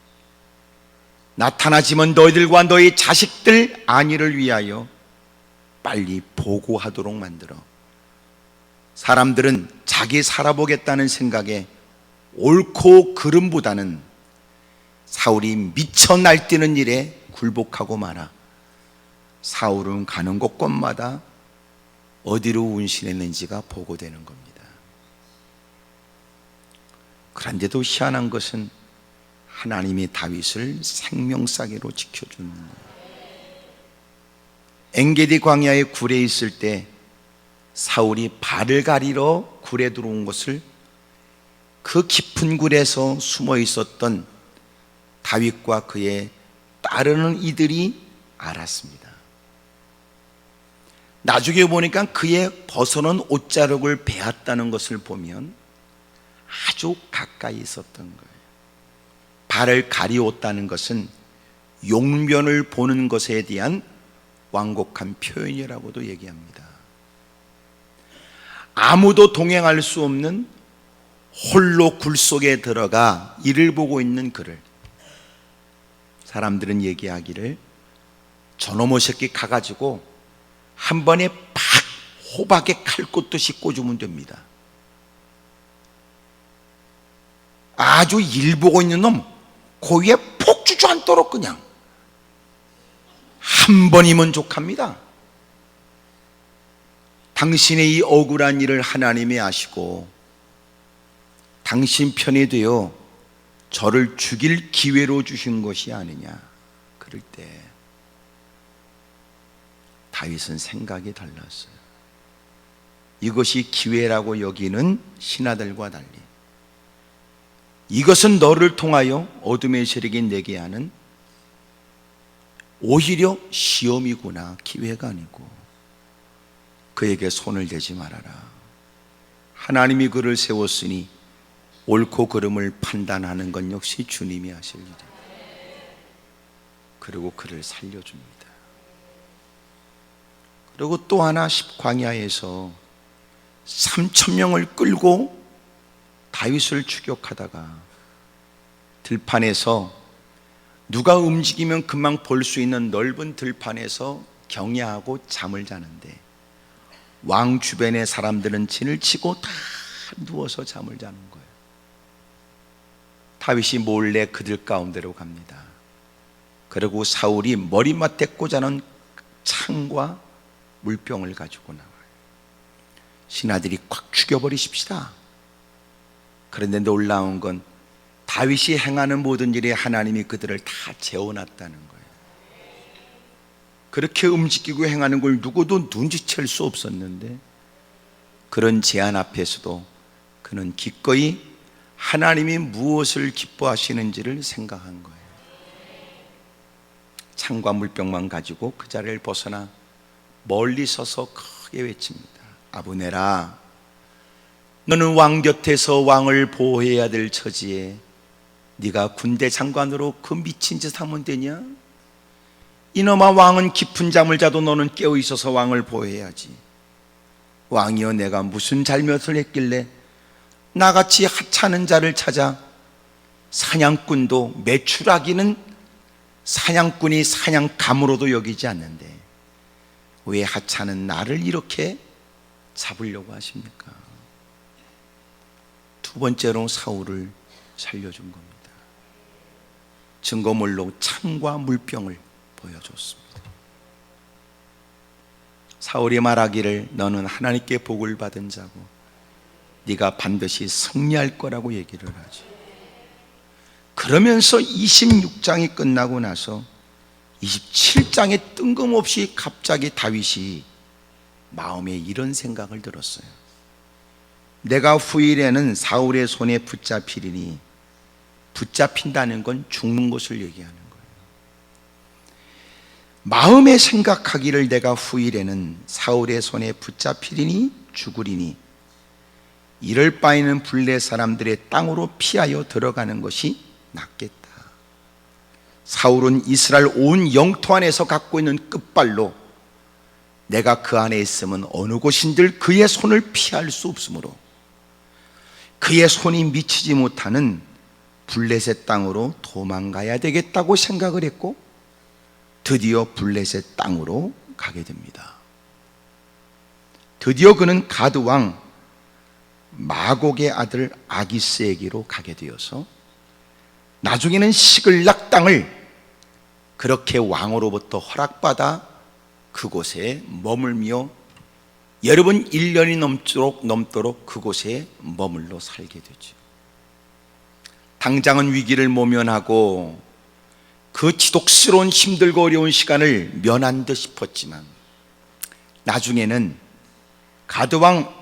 나타나지면 너희들과 너희 자식들 안위를 위하여 빨리 보고하도록 만들어 사람들은 자기 살아보겠다는 생각에 옳고 그름보다는 사울이 미쳐 날뛰는 일에 굴복하고 말아 사울은 가는 곳곳마다 어디로 운신했는지가 보고되는 겁니다. 그런데도 희한한 것은 하나님이 다윗을 생명싸개로 지켜준. 엔게디 광야의 굴에 있을 때 사울이 발을 가리러 굴에 들어온 것을 그 깊은 굴에서 숨어 있었던 다윗과 그의 따르는 이들이 알았습니다. 나중에 보니까 그의 벗어놓은 옷자락을 베었다는 것을 보면 아주 가까이 있었던 거예요. 발을 가리웠다는 것은 용변을 보는 것에 대한 완곡한 표현이라고도 얘기합니다. 아무도 동행할 수 없는 홀로 굴 속에 들어가 이를 보고 있는 그를 사람들은 얘기하기를 저놈의 새끼 가가지고 한 번에 팍 호박에 칼 꽂듯이 꽂으면 됩니다. 아주 일 보고 있는 놈 그 위에 폭 주저앉도록 그냥 한 번이면 족합니다. 당신의 이 억울한 일을 하나님이 아시고 당신 편이 되어 저를 죽일 기회로 주신 것이 아니냐. 그럴 때 다윗은 생각이 달랐어요. 이것이 기회라고 여기는 신하들과 달리 이것은 너를 통하여 어둠의 세력이 내게 하는 오히려 시험이구나, 기회가 아니고. 그에게 손을 대지 말아라. 하나님이 그를 세웠으니 옳고 그름을 판단하는 건 역시 주님이 하실 일이에요. 그리고 그를 살려줍니다. 그리고 또 하나 광야에서 3,000명을 끌고 다윗을 추격하다가 들판에서 누가 움직이면 금방 볼 수 있는 넓은 들판에서 경야하고 잠을 자는데 왕 주변의 사람들은 진을 치고 다 누워서 잠을 자는 거예요. 다윗이 몰래 그들 가운데로 갑니다. 그리고 사울이 머리맡에 꽂아놓은 창과 물병을 가지고 나와요. 신하들이 콱 죽여버리십시다. 그런데 놀라운 건 다윗이 행하는 모든 일에 하나님이 그들을 다 재워놨다는 거예요. 그렇게 움직이고 행하는 걸 누구도 눈치챌 수 없었는데 그런 제안 앞에서도 그는 기꺼이 하나님이 무엇을 기뻐하시는지를 생각한 거예요. 창과 물병만 가지고 그 자리를 벗어나 멀리 서서 크게 외칩니다. 아브네라, 너는 왕 곁에서 왕을 보호해야 될 처지에 네가 군대 장관으로 그 미친 짓 하면 되냐? 이놈아, 왕은 깊은 잠을 자도 너는 깨어 있어서 왕을 보호해야지. 왕이여, 내가 무슨 잘못을 했길래 나같이 하찮은 자를 찾아 사냥꾼도 매출하기는 사냥꾼이 사냥감으로도 여기지 않는데 왜 하찮은 나를 이렇게 잡으려고 하십니까? 두 번째로 사울을 살려준 겁니다. 증거물로 창과 물병을 보여줬습니다. 사울이 말하기를 너는 하나님께 복을 받은 자고 네가 반드시 승리할 거라고 얘기를 하지. 그러면서 26장이 끝나고 나서 27장에 뜬금없이 갑자기 다윗이 마음에 이런 생각을 들었어요. 내가 후일에는 사울의 손에 붙잡히리니, 붙잡힌다는 건 죽는 것을 얘기하는 거예요. 마음에 생각하기를 내가 후일에는 사울의 손에 붙잡히리니 죽으리니 이럴 바에는 블레 사람들의 땅으로 피하여 들어가는 것이 낫겠다. 사울은 이스라엘 온 영토 안에서 갖고 있는 끝발로 내가 그 안에 있으면 어느 곳인들 그의 손을 피할 수 없으므로 그의 손이 미치지 못하는 블레셋 땅으로 도망가야 되겠다고 생각을 했고 드디어 블레셋 땅으로 가게 됩니다. 드디어 그는 가드 왕 마곡의 아들 아기스에게로 가게 되어서 나중에는 시글락 땅을 그렇게 왕으로부터 허락받아 그곳에 머물며 여러분 1년이 넘도록 그곳에 머물러 살게 되죠. 당장은 위기를 모면하고 그 지독스러운 힘들고 어려운 시간을 면한 듯 싶었지만 나중에는 가드왕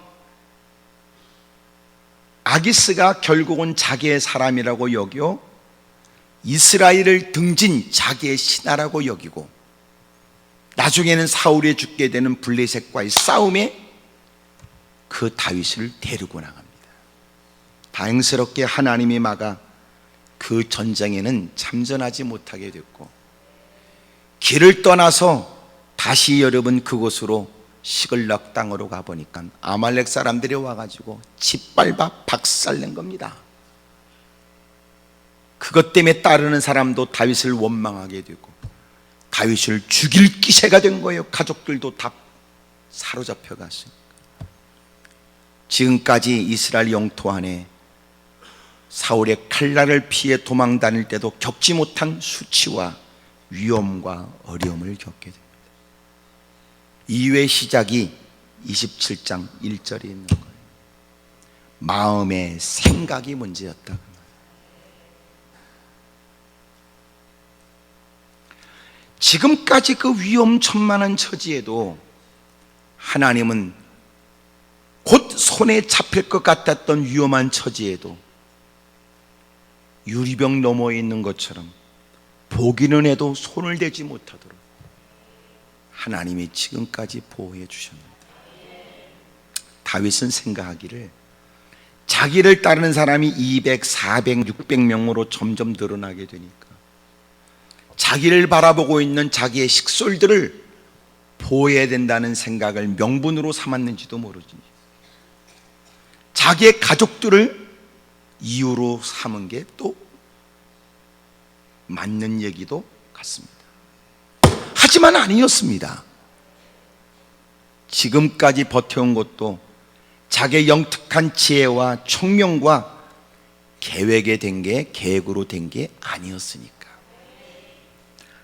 아기스가 결국은 자기의 사람이라고 여겨 이스라엘을 등진 자기의 신하라고 여기고 나중에는 사울이 죽게 되는 블레셋과의 싸움에 그 다윗을 데리고 나갑니다. 다행스럽게 하나님이 막아 그 전쟁에는 참전하지 못하게 됐고 길을 떠나서 다시 여러분 그곳으로 시글락 땅으로 가보니까 아말렉 사람들이 와가지고 짓밟아 박살낸 겁니다. 그것 때문에 따르는 사람도 다윗을 원망하게 되고 다윗을 죽일 기세가 된 거예요. 가족들도 다 사로잡혀 갔으니까. 지금까지 이스라엘 영토 안에 사울의 칼날을 피해 도망 다닐 때도 겪지 못한 수치와 위험과 어려움을 겪게 됩니다. 이후의 시작이 27장 1절에 있는 거예요. 마음의 생각이 문제였다. 지금까지 그 위험천만한 처지에도 하나님은 곧 손에 잡힐 것 같았던 위험한 처지에도 유리병 너머에 있는 것처럼 보기는 해도 손을 대지 못하도록 하나님이 지금까지 보호해 주셨습니다. 다윗은 생각하기를 자기를 따르는 사람이 200, 400, 600명으로 점점 늘어나게 되니까 자기를 바라보고 있는 자기의 식솔들을 보호해야 된다는 생각을 명분으로 삼았는지도 모르지. 자기의 가족들을 이유로 삼은 게 또 맞는 얘기도 같습니다. 하지만 아니었습니다. 지금까지 버텨온 것도 자기의 영특한 지혜와 총명과 계획에 된 게, 계획으로 된 게 아니었으니까.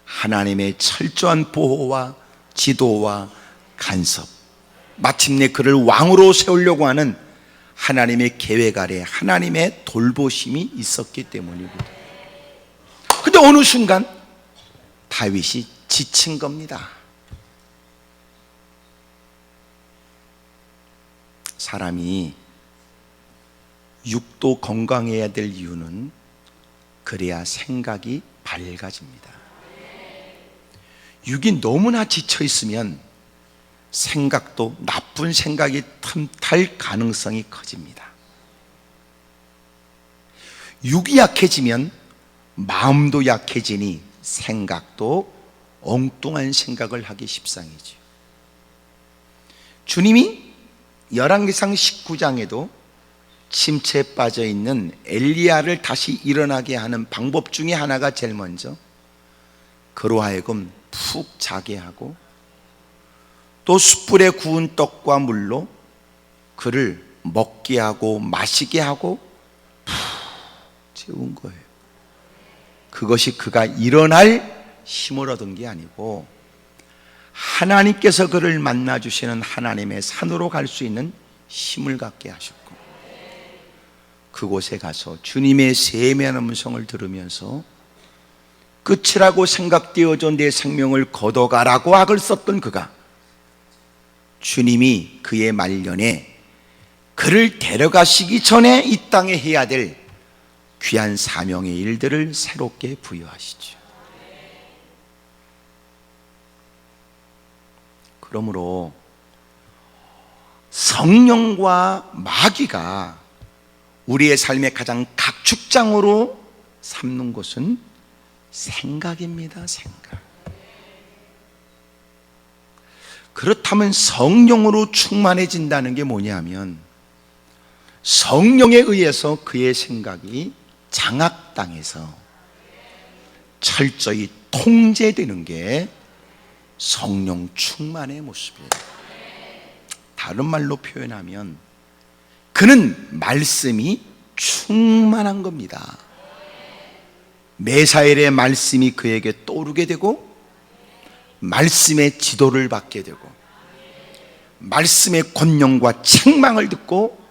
하나님의 철저한 보호와 지도와 간섭, 마침내 그를 왕으로 세우려고 하는 하나님의 계획 아래 하나님의 돌보심이 있었기 때문이거든요. 근데 어느 순간 다윗이 지친 겁니다. 사람이 육도 건강해야 될 이유는 그래야 생각이 밝아집니다. 육이 너무나 지쳐 있으면 생각도 나쁜 생각이 틈탈 가능성이 커집니다. 육이 약해지면 마음도 약해지니 생각도 엉뚱한 생각을 하기 십상이죠. 주님이 열왕기상 19장에도 침체에 빠져 있는 엘리야를 다시 일어나게 하는 방법 중에 하나가 제일 먼저 그로 하여금 푹 자게 하고 또 숯불에 구운 떡과 물로 그를 먹게 하고 마시게 하고 푹 재운 거예요. 그것이 그가 일어날 힘을 얻은 게 아니고 하나님께서 그를 만나주시는 하나님의 산으로 갈 수 있는 힘을 갖게 하셨고 그곳에 가서 주님의 세미한 음성을 들으면서 끝이라고 생각되어져 내 생명을 걷어가라고 악을 썼던 그가 주님이 그의 말년에 그를 데려가시기 전에 이 땅에 해야 될 귀한 사명의 일들을 새롭게 부여하시죠. 그러므로 성령과 마귀가 우리의 삶의 가장 각축장으로 삼는 것은 생각입니다. 생각. 그렇다면 성령으로 충만해진다는 게 뭐냐면 성령에 의해서 그의 생각이 장악당해서 철저히 통제되는 게 성령 충만의 모습이에요. 다른 말로 표현하면 그는 말씀이 충만한 겁니다. 매사일의 말씀이 그에게 떠오르게 되고 말씀의 지도를 받게 되고 말씀의 권능과 책망을 듣고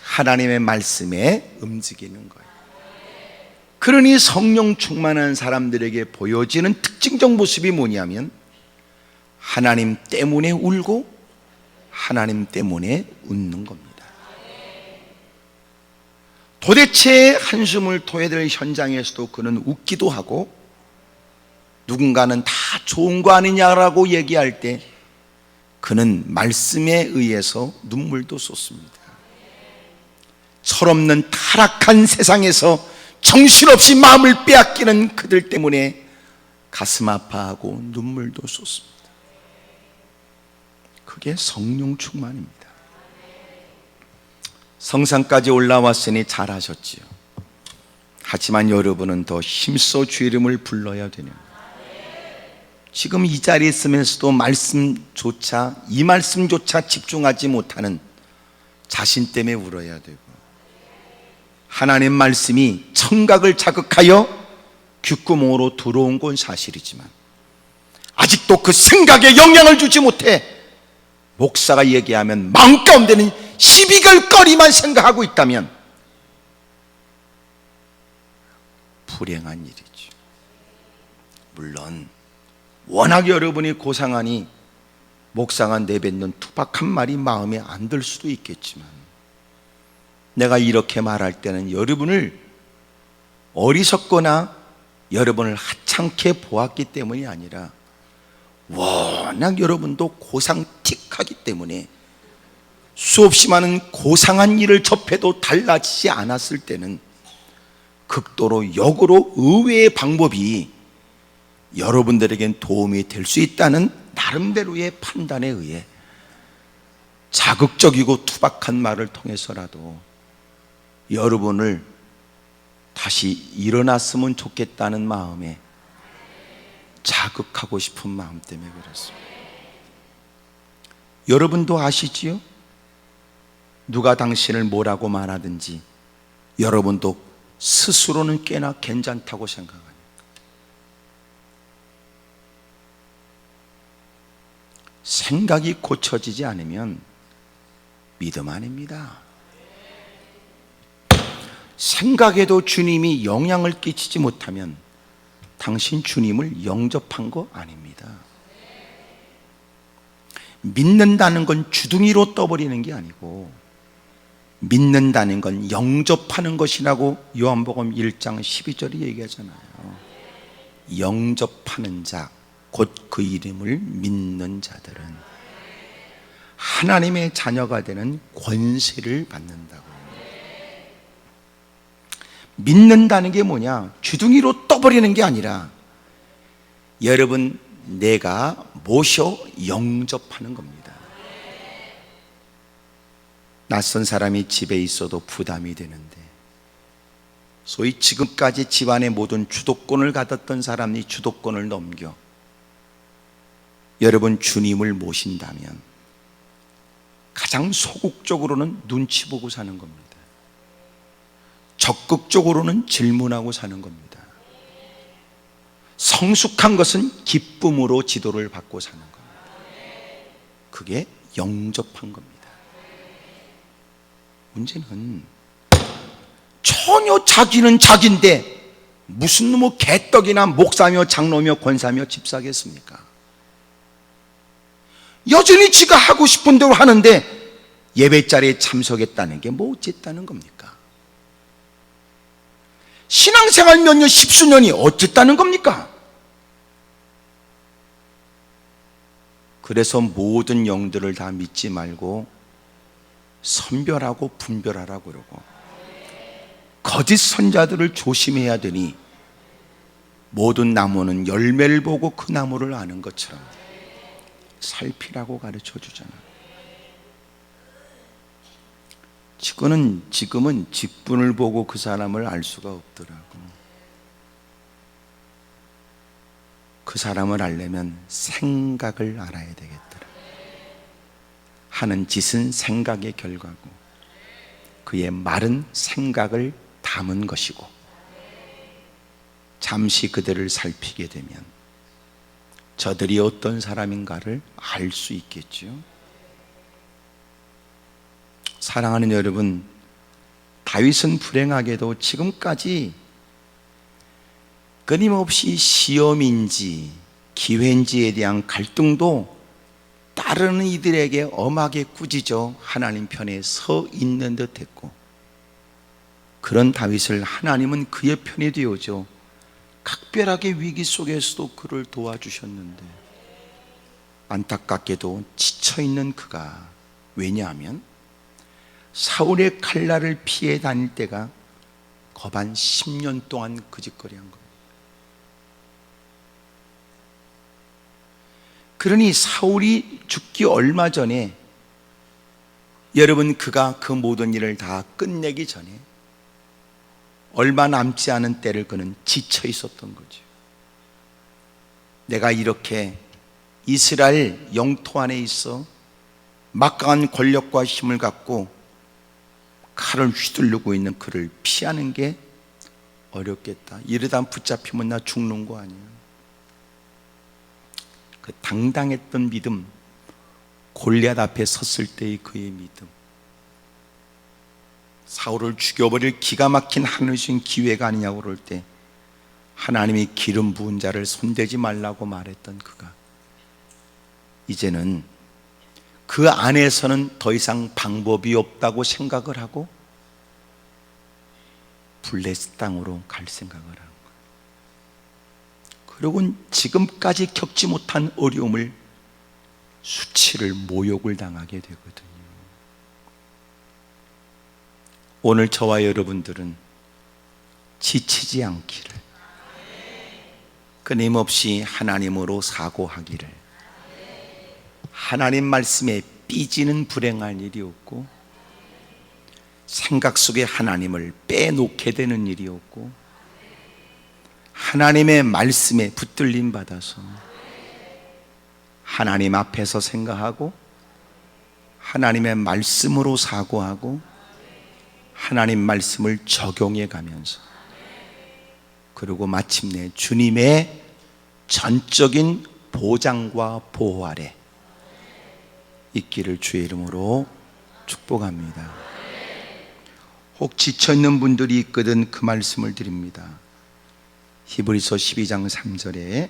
하나님의 말씀에 움직이는 거예요. 그러니 성령 충만한 사람들에게 보여지는 특징적 모습이 뭐냐면 하나님 때문에 울고 하나님 때문에 웃는 겁니다. 도대체 한숨을 토해야 될 현장에서도 그는 웃기도 하고, 누군가는 다 좋은 거 아니냐라고 얘기할 때 그는 말씀에 의해서 눈물도 쏟습니다. 철없는 타락한 세상에서 정신없이 마음을 빼앗기는 그들 때문에 가슴 아파하고 눈물도 쏟습니다. 그게 성령 충만입니다. 성산까지 올라왔으니 잘하셨지요. 하지만 여러분은 더 힘써 주 이름을 불러야 되는, 지금 이 자리에 있으면서도 이 말씀조차 집중하지 못하는 자신 때문에 울어야 되고, 하나님 말씀이 청각을 자극하여 귓구멍으로 들어온 건 사실이지만 아직도 그 생각에 영향을 주지 못해 목사가 얘기하면 마음 가운데는 시비걸거리만 생각하고 있다면 불행한 일이죠. 물론 워낙 여러분이 고상하니 목사가 내뱉는 투박한 말이 마음에 안 들 수도 있겠지만, 내가 이렇게 말할 때는 여러분을 어리석거나 여러분을 하찮게 보았기 때문이 아니라 워낙 여러분도 고상틱하기 때문에 수없이 많은 고상한 일을 접해도 달라지지 않았을 때는 극도로 역으로 의외의 방법이 여러분들에겐 도움이 될 수 있다는 나름대로의 판단에 의해 자극적이고 투박한 말을 통해서라도 여러분을 다시 일어났으면 좋겠다는 마음에 자극하고 싶은 마음 때문에 그렇습니다. 여러분도 아시지요? 누가 당신을 뭐라고 말하든지 여러분도 스스로는 꽤나 괜찮다고 생각합니다. 생각이 고쳐지지 않으면 믿음 아닙니다. 생각에도 주님이 영향을 끼치지 못하면 당신 주님을 영접한 거 아닙니다. 믿는다는 건 주둥이로 떠버리는 게 아니고 믿는다는 건 영접하는 것이라고 요한복음 1장 12절이 얘기하잖아요. 영접하는 자, 곧 그 이름을 믿는 자들은 하나님의 자녀가 되는 권세를 받는다고. 믿는다는 게 뭐냐? 주둥이로 떠버리는 게 아니라 여러분, 내가 모셔 영접하는 겁니다. 낯선 사람이 집에 있어도 부담이 되는데, 소위 지금까지 집안의 모든 주도권을 가졌던 사람이 주도권을 넘겨 여러분 주님을 모신다면 가장 소극적으로는 눈치 보고 사는 겁니다. 적극적으로는 질문하고 사는 겁니다. 성숙한 것은 기쁨으로 지도를 받고 사는 겁니다. 그게 영접한 겁니다. 문제는 전혀 자기는 자기인데 무슨 뭐 개떡이나 목사며 장로며 권사며 집사겠습니까? 여전히 지가 하고 싶은 대로 하는데 예배 자리에 참석했다는 게 뭐 어쨌다는 겁니까? 신앙생활 몇 년, 십수년이 어쨌다는 겁니까? 그래서 모든 영들을 다 믿지 말고 선별하고 분별하라고 그러고, 거짓 선자들을 조심해야 되니 모든 나무는 열매를 보고 그 나무를 아는 것처럼 살피라고 가르쳐 주잖아요. 지금은 직분을 보고 그 사람을 알 수가 없더라고. 그 사람을 알려면 생각을 알아야 되겠더라. 하는 짓은 생각의 결과고 그의 말은 생각을 담은 것이고, 잠시 그들을 살피게 되면 저들이 어떤 사람인가를 알 수 있겠죠. 사랑하는 여러분, 다윗은 불행하게도 지금까지 끊임없이 시험인지 기회인지에 대한 갈등도 따르는 이들에게 엄하게 꾸짖어 하나님 편에 서 있는 듯 했고, 그런 다윗을 하나님은 그의 편이 되어줘 각별하게 위기 속에서도 그를 도와주셨는데, 안타깝게도 지쳐있는 그가, 왜냐하면 사울의 칼날을 피해 다닐 때가 거반 10년 동안 그 짓거리한 겁니다. 그러니 사울이 죽기 얼마 전에, 여러분, 그가 그 모든 일을 다 끝내기 전에 얼마 남지 않은 때를 그는 지쳐 있었던 거죠. 내가 이렇게 이스라엘 영토 안에 있어 막강한 권력과 힘을 갖고 칼을 휘두르고 있는 그를 피하는 게 어렵겠다. 이러다 붙잡히면 나 죽는 거 아니야. 그 당당했던 믿음, 골리앗 앞에 섰을 때의 그의 믿음, 사울을 죽여버릴 기가 막힌 하늘신 기회가 아니냐고 그럴 때 하나님이 기름 부은 자를 손대지 말라고 말했던 그가, 이제는 그 안에서는 더 이상 방법이 없다고 생각을 하고 블레셋 땅으로 갈 생각을 하는 거예요. 그리고 지금까지 겪지 못한 어려움을, 수치를, 모욕을 당하게 되거든요. 오늘 저와 여러분들은 지치지 않기를, 끊임없이 하나님으로 사고하기를, 하나님 말씀에 삐지는 불행한 일이 없고, 생각 속에 하나님을 빼놓게 되는 일이 없고, 하나님의 말씀에 붙들림 받아서 하나님 앞에서 생각하고 하나님의 말씀으로 사고하고 하나님 말씀을 적용해 가면서, 그리고 마침내 주님의 전적인 보장과 보호 아래 있기를 주의 이름으로 축복합니다. 혹 지쳐있는 분들이 있거든 그 말씀을 드립니다. 히브리서 12장 3절에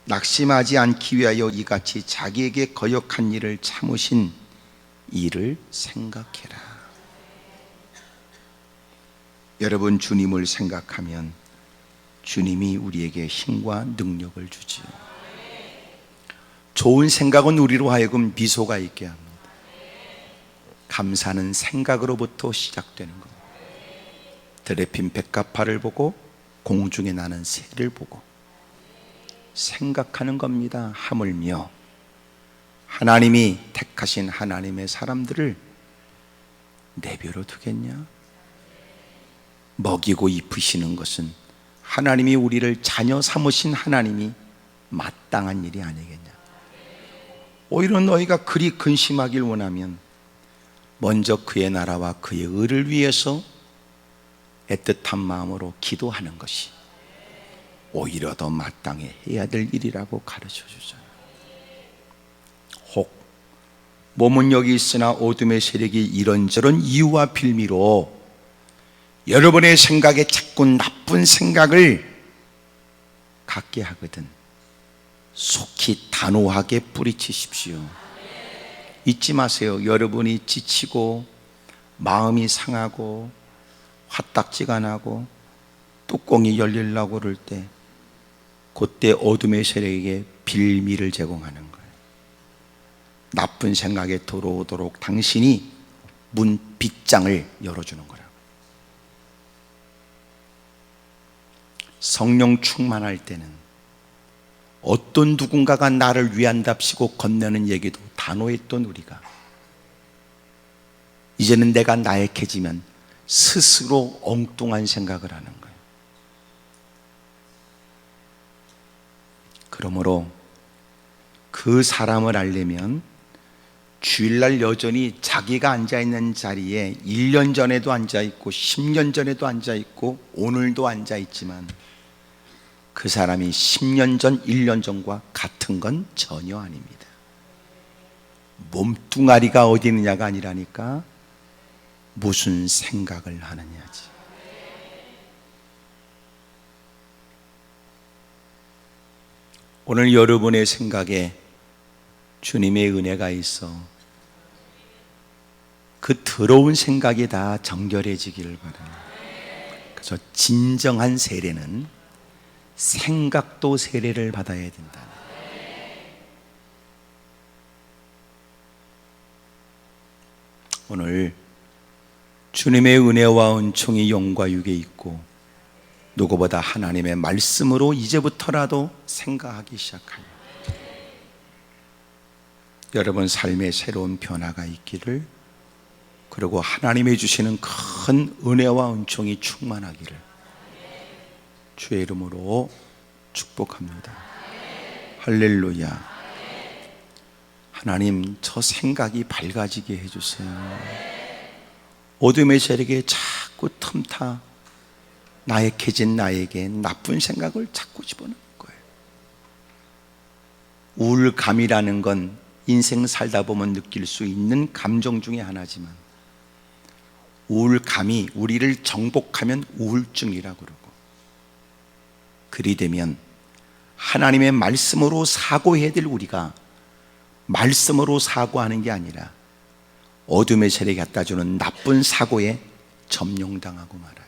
낙심하지 않기 위하여 이같이 자기에게 거역한 일을 참으신 이를 생각해라. 여러분, 주님을 생각하면 주님이 우리에게 힘과 능력을 주지요. 좋은 생각은 우리로 하여금 미소가 있게 합니다. 감사는 생각으로부터 시작되는 겁니다. 드레핀 백합화를 보고 공중에 나는 새를 보고 생각하는 겁니다. 하물며 하나님이 택하신 하나님의 사람들을 내버려 두겠냐? 먹이고 입히시는 것은 하나님이 우리를 자녀 삼으신 하나님이 마땅한 일이 아니겠냐? 오히려 너희가 그리 근심하길 원하면 먼저 그의 나라와 그의 의를 위해서 애틋한 마음으로 기도하는 것이 오히려 더 마땅히 해야 될 일이라고 가르쳐 주잖아요. 혹 몸은 여기 있으나 어둠의 세력이 이런저런 이유와 빌미로 여러분의 생각에 자꾸 나쁜 생각을 갖게 하거든 속히 단호하게 뿌리치십시오. 잊지 마세요. 여러분이 지치고 마음이 상하고 화딱지가 나고 뚜껑이 열리려고 그럴 때, 그때 어둠의 세력에게 빌미를 제공하는 거예요. 나쁜 생각에 들어오도록 당신이 문 빗장을 열어주는 거라고. 성령 충만할 때는 어떤 누군가가 나를 위한답시고 건네는 얘기도 단호했던 우리가, 이제는 내가 나약해지면 스스로 엉뚱한 생각을 하는 거예요. 그러므로 그 사람을 알려면 주일날 여전히 자기가 앉아있는 자리에 1년 전에도 앉아있고 10년 전에도 앉아있고 오늘도 앉아있지만 그 사람이 10년 전, 1년 전과 같은 건 전혀 아닙니다. 몸뚱아리가 어디 있느냐가 아니라니까 무슨 생각을 하느냐지. 오늘 여러분의 생각에 주님의 은혜가 있어 그 더러운 생각이 다 정결해지기를 바라요. 그래서 진정한 세례는 생각도 세례를 받아야 된다. 오늘 주님의 은혜와 은총이 영과 육에 있고 누구보다 하나님의 말씀으로 이제부터라도 생각하기 시작하여 여러분 삶에 새로운 변화가 있기를, 그리고 하나님이 주시는 큰 은혜와 은총이 충만하기를 주의 이름으로 축복합니다. 할렐루야. 하나님, 저 생각이 밝아지게 해주세요. 어둠의 세력에 자꾸 틈타 나약해진 나에게 나쁜 생각을 자꾸 집어넣는 거예요. 우울감이라는 건 인생 살다 보면 느낄 수 있는 감정 중에 하나지만 우울감이 우리를 정복하면 우울증이라고 그러고, 그리 되면 하나님의 말씀으로 사고해야 될 우리가 말씀으로 사고하는 게 아니라 어둠의 세력이 갖다주는 나쁜 사고에 점령당하고 말아요.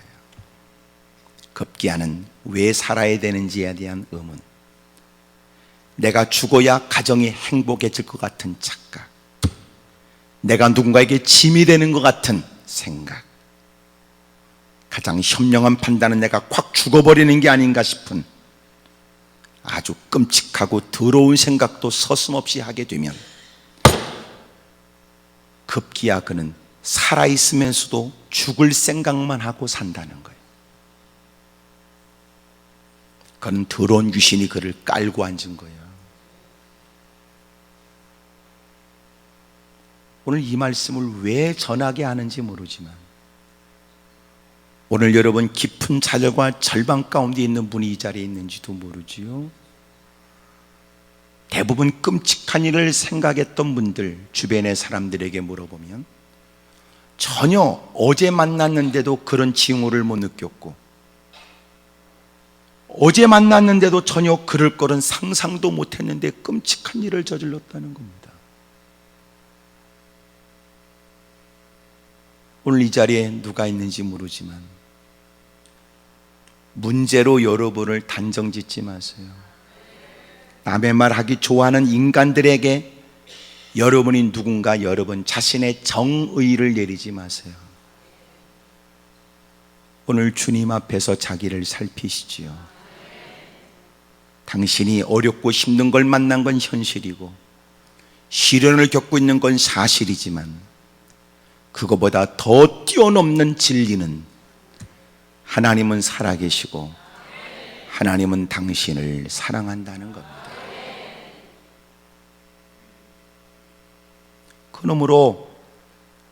급기야는 왜 살아야 되는지에 대한 의문, 내가 죽어야 가정이 행복해질 것 같은 착각, 내가 누군가에게 짐이 되는 것 같은 생각, 가장 현명한 판단은 내가 콱 죽어버리는 게 아닌가 싶은 아주 끔찍하고 더러운 생각도 서슴없이 하게 되면 급기야 그는 살아있으면서도 죽을 생각만 하고 산다는 거예요. 그는 더러운 귀신이 그를 깔고 앉은 거예요. 오늘 이 말씀을 왜 전하게 하는지 모르지만 오늘 여러분 깊은 좌절과 절망 가운데 있는 분이 이 자리에 있는지도 모르지요. 대부분 끔찍한 일을 생각했던 분들, 주변의 사람들에게 물어보면 전혀 어제 만났는데도 그런 징후를 못 느꼈고, 어제 만났는데도 전혀 그럴 거는 상상도 못했는데 끔찍한 일을 저질렀다는 겁니다. 오늘 이 자리에 누가 있는지 모르지만 문제로 여러분을 단정 짓지 마세요. 남의 말 하기 좋아하는 인간들에게 여러분이 누군가 여러분 자신의 정의를 내리지 마세요. 오늘 주님 앞에서 자기를 살피시지요. 당신이 어렵고 힘든 걸 만난 건 현실이고 시련을 겪고 있는 건 사실이지만 그거보다 더 뛰어넘는 진리는 하나님은 살아계시고 하나님은 당신을 사랑한다는 겁니다. 그러므로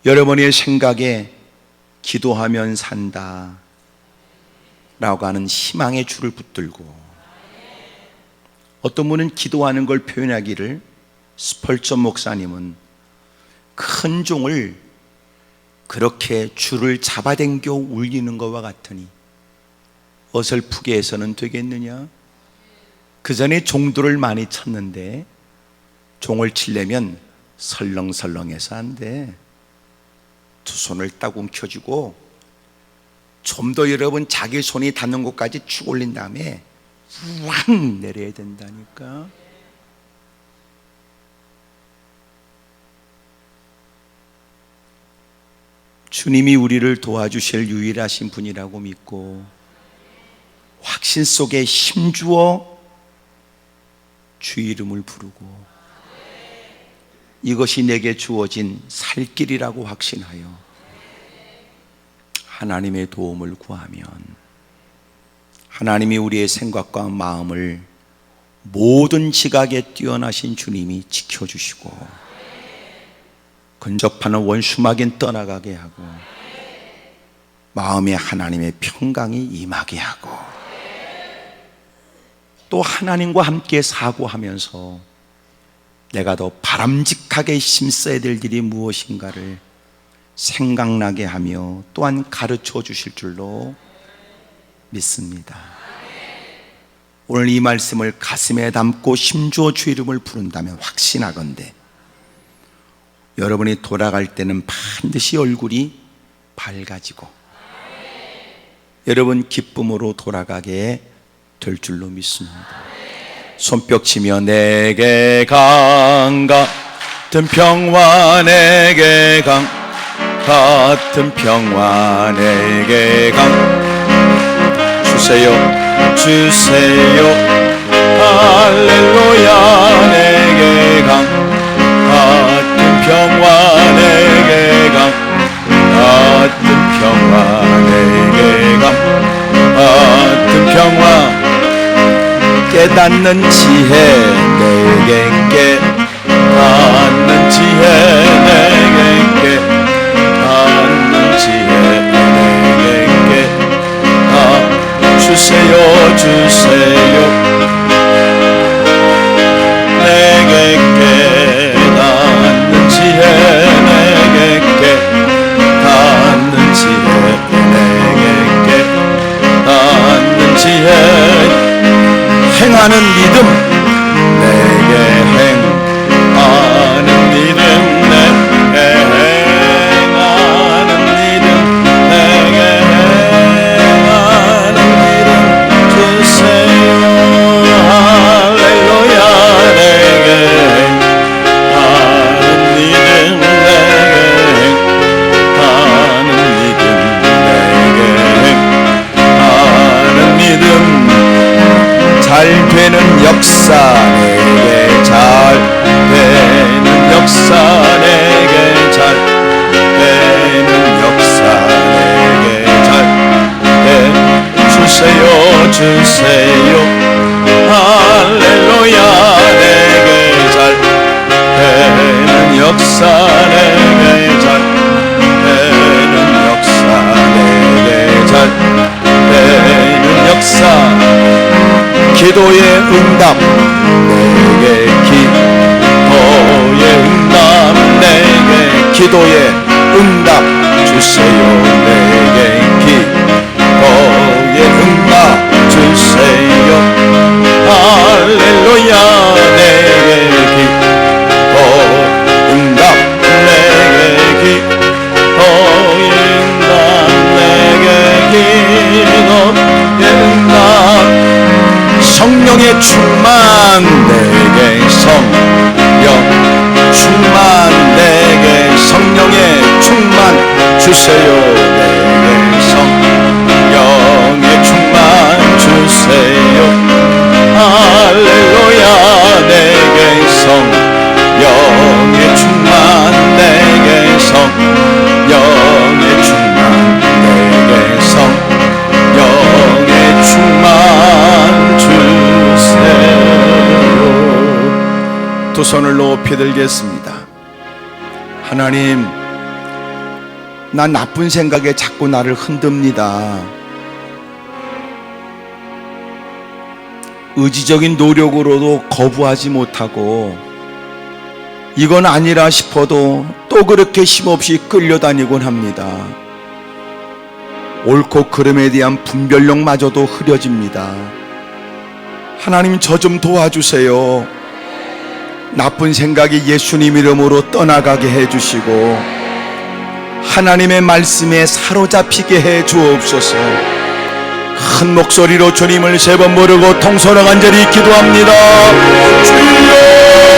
여러분의 생각에 기도하면 산다 라고 하는 희망의 줄을 붙들고, 어떤 분은 기도하는 걸 표현하기를, 스펄전 목사님은 큰 종을 그렇게 줄을 잡아당겨 울리는 것과 같으니 어설프게 해서는 되겠느냐? 그 전에 종들을 많이 쳤는데 종을 치려면 설렁설렁해서 안 돼. 두 손을 딱 움켜쥐고 좀 더 여러분 자기 손이 닿는 곳까지 쭉 올린 다음에 확 내려야 된다니까. 주님이 우리를 도와주실 유일하신 분이라고 믿고 확신 속에 힘주어 주 이름을 부르고 이것이 내게 주어진 살 길이라고 확신하여 하나님의 도움을 구하면 하나님이 우리의 생각과 마음을 모든 지각에 뛰어나신 주님이 지켜주시고 근접하는 원수막인 떠나가게 하고 마음에 하나님의 평강이 임하게 하고 또 하나님과 함께 사고하면서 내가 더 바람직하게 힘써야 될 일이 무엇인가를 생각나게 하며 또한 가르쳐 주실 줄로 믿습니다. 오늘 이 말씀을 가슴에 담고 힘주어 주 이름을 부른다면 확신하건대 여러분이 돌아갈 때는 반드시 얼굴이 밝아지고 여러분 기쁨으로 돌아가게 될 줄로 믿습니다. 손뼉치며 내게 강 같은 평화, 내게 강 같은 평화, 내게 강 주세요 주세요 할렐루야. 내게 강 같은 평화, 내게 강 같은 평화, 내게 강 같은 평화 깨닫는 지혜 내게 깨닫는 지혜 내게 깨닫는 지혜 내게 주세요 주세요 내게 깨닫는 지혜 내게 깨닫는 지혜 내게 깨닫는 지혜 행하는 믿음 내게 행하는 믿음 내게 행하는 믿음 내게 행하는 믿음 주세요 할렐루야. 내게 행하는 믿음 내게 행하는 믿음 내게 행하는 믿음 잘 되는 역사 내게 잘 되는 역사 내게 잘 되는 역사 내게 잘 주세요 주세요 할렐루야. 내게 잘 되는 역사 내게 잘 되는 역사 내게 잘 되는 역사 기도의 응답 내게 기도의 응답 내게 기도의 응답 주세요 내게 기도의 응답 주세요 할렐루야. 내게 기도 응답 내게 기도의 응답 내게 기도의 응답 성령의 충만 내게 성령 충만 내게 성령의 충만 주세요 내게 성령의 충만 주세요 할렐루야. 내게 성령의 충만 내게 성령의 충만 내게 성령의 충만 두 손을 높이 들겠습니다. 하나님, 난 나쁜 생각에 자꾸 나를 흔듭니다. 의지적인 노력으로도 거부하지 못하고 이건 아니라 싶어도 또 그렇게 힘없이 끌려다니곤 합니다. 옳고 그름에 대한 분별력마저도 흐려집니다. 하나님, 저 좀 도와주세요. 나쁜 생각이 예수님 이름으로 떠나가게 해주시고 하나님의 말씀에 사로잡히게 해 주옵소서. 큰 목소리로 주님을 세 번 부르고 통성으로 간절히 기도합니다. 주여